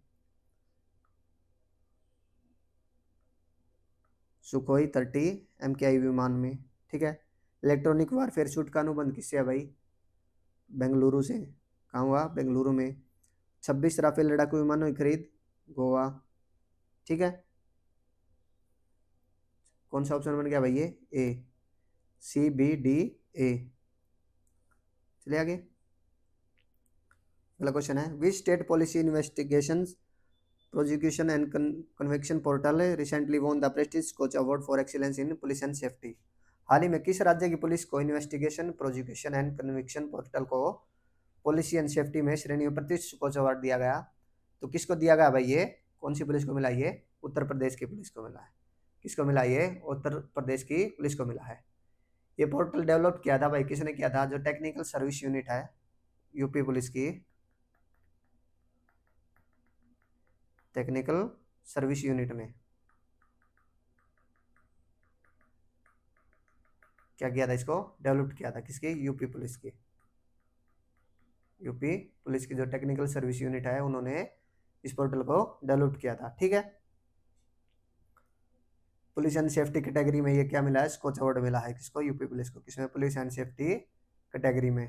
सुखोई 30 MKI विमान में। ठीक है, इलेक्ट्रॉनिक वारफेयर सूट का अनुबंध किससे है भाई, बेंगलुरु से। कहाँ हुआ, बेंगलुरु में। 26 राफेल लड़ाकू विमानों की खरीद, गोवा। ठीक है, कौन सा ऑप्शन बन गया भाई, ये CBDA। चलिए आगे, अगला क्वेश्चन है which state policy investigation prosecution and conviction portal recently won the prestige Skoch award for excellence in police and safety. हाल ही में किस राज्य की पुलिस को investigation prosecution and conviction portal को पॉलिसी एंड सेफ्टी में श्रेणी में प्रतिष्ठित स्कॉच अवार्ड दिया गया, तो किसको दिया गया भाई, ये कौन सी पुलिस को मिला, ये उत्तर प्रदेश की पुलिस को मिला है। किसको मिला, ये उत्तर प्रदेश की पुलिस को मिला है। ये पोर्टल डेवलप किया था भाई, किसने किया था, जो टेक्निकल सर्विस यूनिट है यूपी पुलिस की, टेक्निकल सर्विस यूनिट ने क्या किया था, इसको डेवलप किया था, किसकी, यूपी पुलिस की। यूपी पुलिस की जो टेक्निकल सर्विस यूनिट है, उन्होंने इस पोर्टल को डेवलप किया था। ठीक है, पुलिस एंड सेफ्टी कैटेगरी में ये क्या मिला है, स्कॉच अवार्ड मिला है किसको, यूपी पुलिस को, किसमें, पुलिस एंड सेफ्टी कैटेगरी में।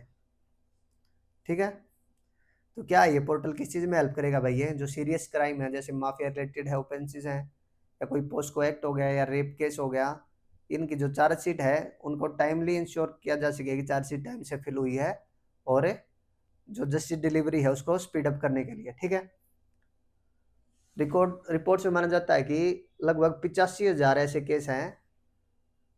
ठीक है, तो क्या ये पोर्टल किस चीज़ में हेल्प करेगा भाई, ये जो सीरियस क्राइम है, जैसे माफिया रिलेटेड है ऑफेंसेस हैं, या कोई पोस्को एक्ट हो गया या रेप केस हो गया, इनकी जो चार्जशीट है उनको टाइमली इंश्योर किया जा सके कि चार्जशीट टाइम से फिल हुई है, और जो जस्टिस डिलीवरी है उसको स्पीड अप करने के लिए। ठीक है, रिपोर्ट्स में माना जाता है कि लगभग 85,000 ऐसे केस हैं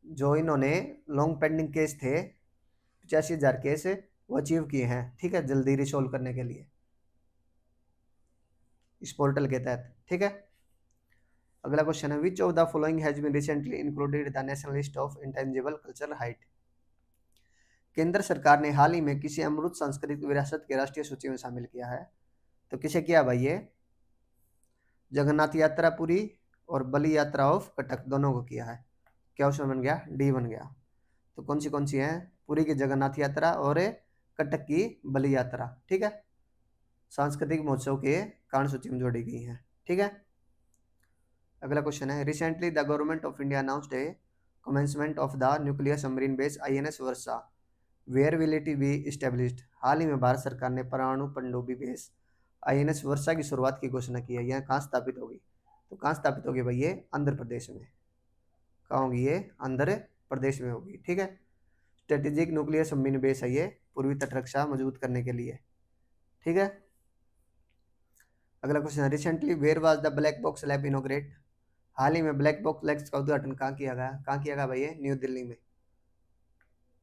जो इन्होंने, लॉन्ग पेंडिंग केस थे 85,000 केस वो अचीव किए हैं। ठीक है, जल्दी रिसोल्व करने के लिए इस पोर्टल के तहत। ठीक है, अगला क्वेश्चन है which of the following has been recently included the national list of intangible cultural height. केंद्र सरकार ने हाल ही में किसी अमृत सांस्कृतिक विरासत के राष्ट्रीय सूची में शामिल किया है, तो किसे किया भाई, ये जगन्नाथ यात्रा पुरी और बलि यात्रा ऑफ कटक दोनों को किया है। क्या ऑप्शन बन गया? डी बन गया। तो कौन सी है? पुरी की जगन्नाथ यात्रा और कटक की बलि यात्रा। ठीक है, सांस्कृतिक महोत्सव के कारण सूची में जोड़ी गई है। ठीक है, अगला क्वेश्चन है, recently the government of India announced a commencement of the nuclear submarine base INS Varsha, where will it be established. हाल ही में भारत सरकार ने परमाणु पनडुब्बी बेस आईएनएस वर्षा की शुरुआत की घोषणा की है। यह कहाँ स्थापित होगी? तो कहाँ स्थापित होगी भाई? ये आंध्र प्रदेश में। कहाँ होगी ये? आंध्र प्रदेश में होगी। ठीक है, स्ट्रेटेजिक न्यूक्लियर सबमरीन बेस है ये, पूर्वी तट रक्षा मजबूत करने के लिए। ठीक है, अगला क्वेश्चन है, recently where was the black box lab inaugurate. हाल ही में ब्लैक बॉक्स लैब्स का उद्घाटन कहाँ किया गया? कहाँ किया गया भाई? ये न्यू दिल्ली में।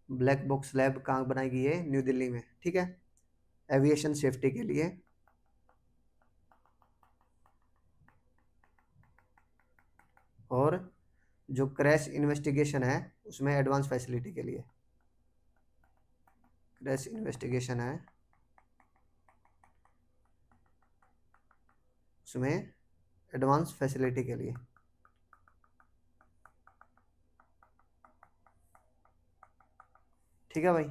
ब्लैक बॉक्स लैब कहाँ बनाई गई है? न्यू दिल्ली में। ठीक है, एविएशन सेफ्टी के लिए। और जो क्रैश इन्वेस्टिगेशन है उसमें एडवांस फैसिलिटी के लिए। क्रैश इन्वेस्टिगेशन है उसमें एडवांस फैसिलिटी के लिए। ठीक है भाई,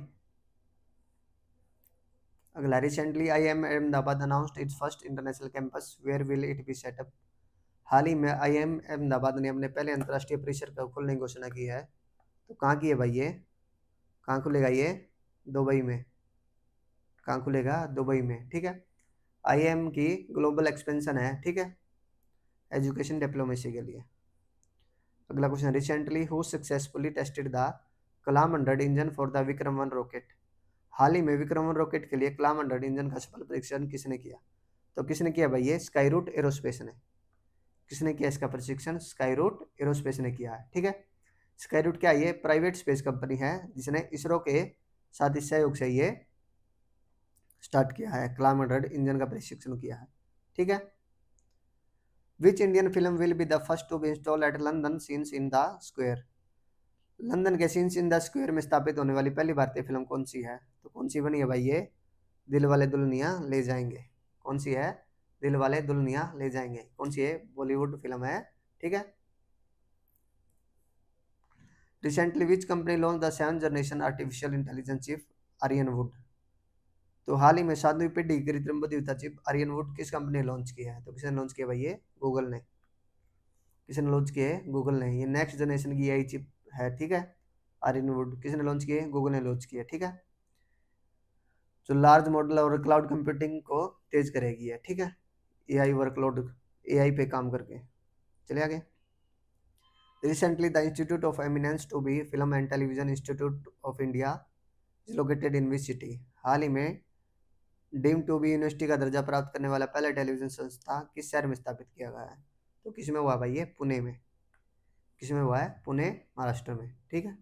अगला, recently IIM Ahmedabad announced its first international campus, where will it be set up. हाल ही में IIM अहमदाबाद ने अपने पहले अंतर्राष्ट्रीय परिसर का खोलने की घोषणा की है। तो कहाँ की है भाई ये? कहाँ खुलेगा ये? दुबई में। कहाँ खुलेगा? दुबई में। ठीक है, IIM की ग्लोबल एक्सपेंशन है। ठीक है, एजुकेशन डिप्लोमेसी के लिए। अगला question, recently who successfully tested the Kalam 100 engine for the Vikram 1 rocket. हाल ही में विक्रम 1 रॉकेट के लिए कलाम 100 इंजन का सफल परीक्षण किसने किया? तो किसने किया भाई? ये स्काई रूट एरोस्पेस ने। किसने किया इसका परीक्षण? स्काई रूट एरोस्पेस ने किया है। ठीक है, स्काई रूट क्या है? ये प्राइवेट स्पेस कंपनी है जिसने इसरो के साथ इस सहयोग से ये स्टार्ट किया है, कलाम 100 इंजन का परीक्षण किया है। ठीक है, which Indian film will be the first to be install at London scenes in the square. London के सीन्स इन द स्क्वायर में स्थापित होने वाली पहली भारतीय फिल्म कौन सी है? तो कौन सी बनी है भाई? ये दिल वाले दुल्हनिया ले जाएंगे। कौन सी है? दिल वाले दुल्हनिया ले जाएंगे। कौन सी है? बॉलीवुड फिल्म है। ठीक है, recently which company launch the 7th generation artificial intelligence chip Ironwood. तो हाल ही में 7वीं पीढ़ी की कृत्रिम बुद्धिमत्ता चिप आर्यन वुड किस कंपनी ने लॉन्च किया है? तो किसने लॉन्च किया भाई? ये गूगल ने। किसने लॉन्च किया है? गूगल ने। ये नेक्स्ट जनरेशन की AI चिप है। ठीक है, आर्यन वुड किसने लॉन्च किया है? गूगल ने लॉन्च किया है। ठीक है, जो लार्ज मॉडल और क्लाउड कंप्यूटिंग को तेज करेगी है। ठीक है, AI वर्कलोड, AI पे काम करके। चले आगे, recently the institute of eminence to be film and television institute of India is located in which city. हाल ही में डीम टू बी यूनिवर्सिटी का दर्जा प्राप्त करने वाला पहला टेलीविजन संस्था किस शहर में स्थापित किया गया है? तो किस में हुआ भाई? ये पुणे में। किस में हुआ है? पुणे, महाराष्ट्र में। ठीक है,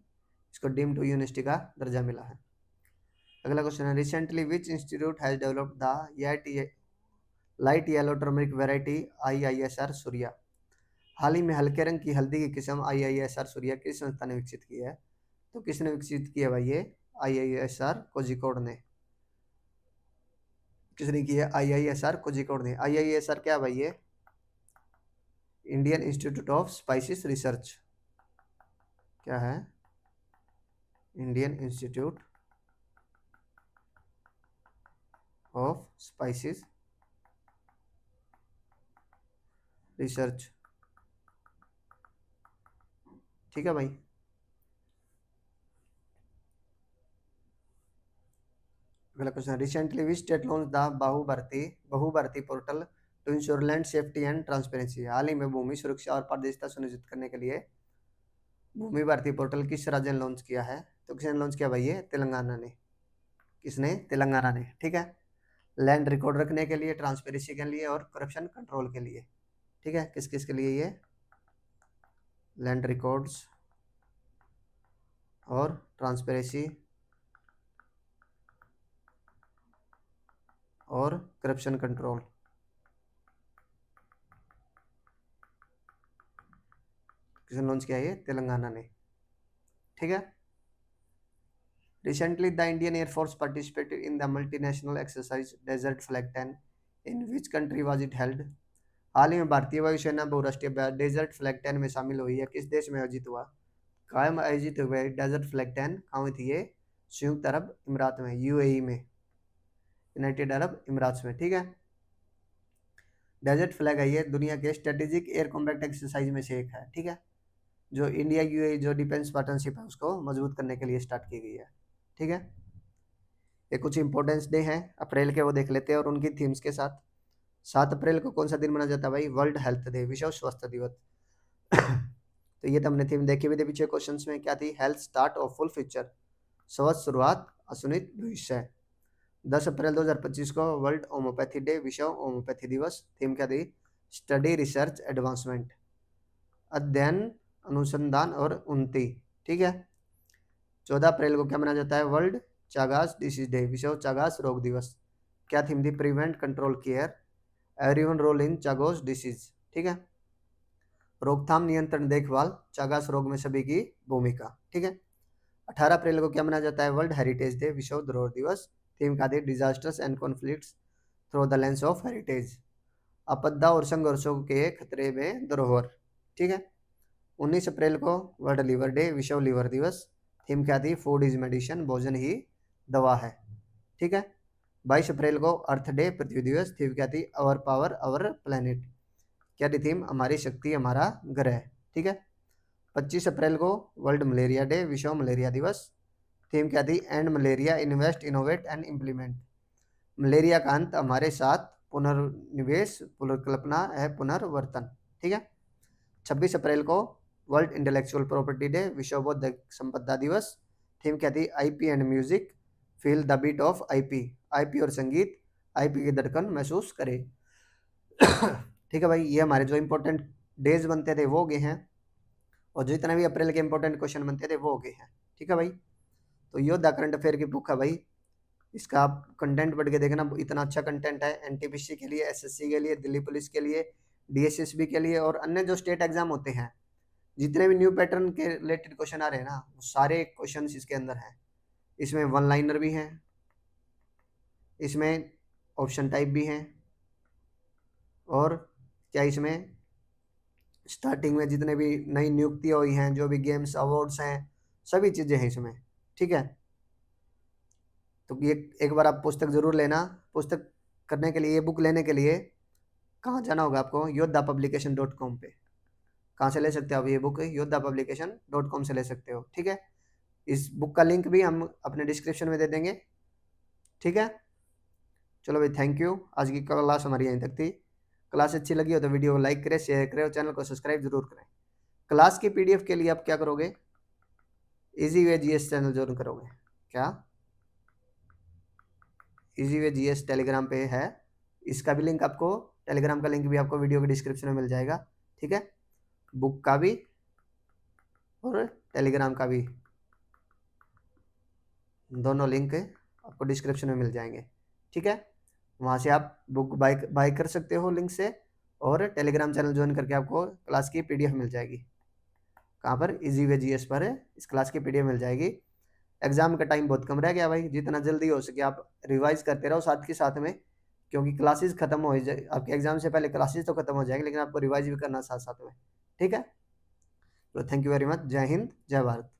इसको डीम टू यूनिवर्सिटी का दर्जा मिला है। अगला क्वेश्चन है, recently which institute has developed the light yellow turmeric variety IISR Surya. हाल ही में हल्के रंग की हल्दी की किस्म IISR सूर्या किस संस्था ने विकसित की है? तो किसने विकसित किया भाई? ये IISR कोझिकोड ने। किसने की है? IISR कोझिकोड ने। IISR क्या भाई? ये Indian institute of spices research. क्या है? Indian institute of spices research. ठीक है भाई, अगला question, recently which state launch the Bhu Bharati portal to ensure land safety and transparency. हाल ही में भूमि सुरक्षा और पारदर्शिता सुनिश्चित करने के लिए भूमि भारती पोर्टल किस राज्य ने लॉन्च किया है? तो किसने लॉन्च किया भाई? ये तेलंगाना ने। किसने? तेलंगाना ने। ठीक है, लैंड रिकॉर्ड रखने के लिए, ट्रांसपेरेंसी के लिए और करप्शन कंट्रोल के लिए। ठीक है, किस किस के लिए? ये लैंड रिकॉर्ड्स और ट्रांसपेरेंसी और करप्शन कंट्रोल। किसने लॉन्च किया? ये तेलंगाना ने। ठीक है, recently the Indian air force participated in the multinational exercise desert flag 10 in which country was it held. हाल ही में भारतीय वायुसेना बहुराष्ट्रीय डेजर्ट फ्लैग 10 में शामिल हुई है, किस देश में आयोजित हुआ? कायम आयोजित हुए डेजर्ट फ्लैग 10 कहाँ हुई थी ये? संयुक्त अरब इमरात में, यूएई में, यूनाइटेड अरब इमरात्स में, ठीक है। डेजर्ट फ्लैग है ये दुनिया के स्ट्रेटेजिक एयर कॉम्बैट एक्सरसाइज में से एक है, ठीक है, जो इंडिया यूएई जो डिफेंस पार्टनरशिप है उसको मजबूत करने के लिए स्टार्ट की गई है, ठीक है। ये कुछ इंपॉर्टेंस डे हैं अप्रैल के, वो देख लेते हैं और उनकी थीम्स के साथ। 7 अप्रैल को कौन सा दिन मनाया जाता है भाई? वर्ल्ड हेल्थ डे, विश्व स्वास्थ्य दिवस। तो ये तो हमने थीम देखी हुई थी पीछे क्वेश्चंस में, क्या थी? Health start of full future, स्वस्थ शुरुआत असुनित भविष्य। 10 अप्रैल 2025 को वर्ल्ड होम्योपैथी डे, विश्व होम्योपैथी दिवस। थीम क्या थी? स्टडी रिसर्च एडवांसमेंट, अध्ययन अनुसंधान और उन्नति, ठीक है। 14 अप्रैल को क्या मनाया जाता है? वर्ल्ड चागास डिसीज डे, विश्व चागास रोग दिवस। क्या थीम थी? Prevent control care everyone role in Chagas disease, ठीक है। रोकथाम नियंत्रण देखभाल चागास रोग में सभी की भूमिका, ठीक है। 18 अप्रैल को क्या मनाया जाता है? वर्ल्ड हेरिटेज डे, विश्व धरोहर दिवस। थीम का थी? Disasters and conflicts through the lens of heritage, आपदा और संघर्षों के खतरे में धरोहर, ठीक है। 19 अप्रैल को वर्ल्ड लिवर डे, विश्व लिवर दिवस। थीम क्या थी? फूड इज मेडिसिन, भोजन ही दवा है, ठीक है। 22 अप्रैल को अर्थ डे, पृथ्वी दिवस। थीम क्या थी? अवर पावर अवर प्लेनेट, क्या थी थीम? हमारी शक्ति हमारा ग्रह, ठीक है। 25 अप्रैल को वर्ल्ड मलेरिया डे, विश्व मलेरिया दिवस। थीम क्या थी? And malaria invest innovate and implement, malaria का अंत हमारे साथ, पुनर्निवेश पुनर्कल्पना है पुनर्वर्तन, ठीक है। 26 अप्रैल को वर्ल्ड इंटेलेक्चुअल प्रॉपर्टी डे, विश्व बौद्धिक संपदा दिवस। थीम क्या थी? IP and music feel the beat of IP, IP और संगीत आईपी की धड़कन महसूस करे। ठीक है भाई, ये हमारे जो इंपॉर्टेंट डेज बनते थे वो हो गए हैं, और जितने भी अप्रैल के इंपॉर्टेंट क्वेश्चन बनते थे वो हो गए हैं, ठीक है भाई। तो योद्धा करंट अफेयर की बुक है भाई, इसका आप कंटेंट पढ़ के देखना, इतना अच्छा कंटेंट है एनटीपीसी के लिए, एसएससी के लिए, दिल्ली पुलिस के लिए, डीएसएसबी के लिए, और अन्य जो स्टेट एग्जाम होते हैं, जितने भी न्यू पैटर्न के रिलेटेड क्वेश्चन आ रहे हैं ना, वो सारे क्वेश्चन इसके अंदर हैं। इसमें वन लाइनर भी हैं, इसमें ऑप्शन टाइप भी हैं, और क्या इसमें स्टार्टिंग में जितने भी नई नियुक्तियां हुई हैं, जो भी गेम्स अवार्ड्स हैं, सभी चीज़ें हैं इसमें, ठीक है। तो ये एक बार आप पुस्तक जरूर लेना। पुस्तक करने के लिए, ये बुक लेने के लिए कहाँ जाना होगा आपको? yoddhapublication.com पे। कहाँ से ले सकते हो आप ये बुक? yoddhapublication.com से ले सकते हो, ठीक है। इस बुक का लिंक भी हम अपने डिस्क्रिप्शन में दे देंगे, ठीक है। चलो भाई, थैंक यू। आज की क्लास हमारी यहीं तक थी। क्लास अच्छी लगी हो तो वीडियो को लाइक करें, शेयर करें और चैनल को सब्सक्राइब जरूर करें। क्लास की पीडीएफ के लिए आप क्या करोगे? Easy way GS channel join करोगे क्या? इजी वे जीएस टेलीग्राम पे है, इसका भी लिंक आपको, टेलीग्राम का लिंक भी आपको वीडियो के डिस्क्रिप्शन में मिल जाएगा, ठीक है। बुक का भी और टेलीग्राम का भी, दोनों लिंक आपको डिस्क्रिप्शन में मिल जाएंगे, ठीक है। वहाँ से आप बुक बाय कर सकते हो लिंक से, और टेलीग्राम चैनल ज्वाइन करके आपको क्लास की पीडीएफ मिल जाएगी। कहाँ पर? इजी वे जीएस पर इस क्लास की पीडीएफ मिल जाएगी। एग्जाम का टाइम बहुत कम रह गया भाई, जितना जल्दी हो सके आप रिवाइज करते रहो साथ के साथ में, क्योंकि क्लासेस खत्म हो जाए, आपके एग्जाम से पहले क्लासेस तो खत्म हो जाएगी, लेकिन आपको रिवाइज भी करना साथ साथ में, ठीक है। तो थैंक यू वेरी मच। जय हिंद, जय भारत।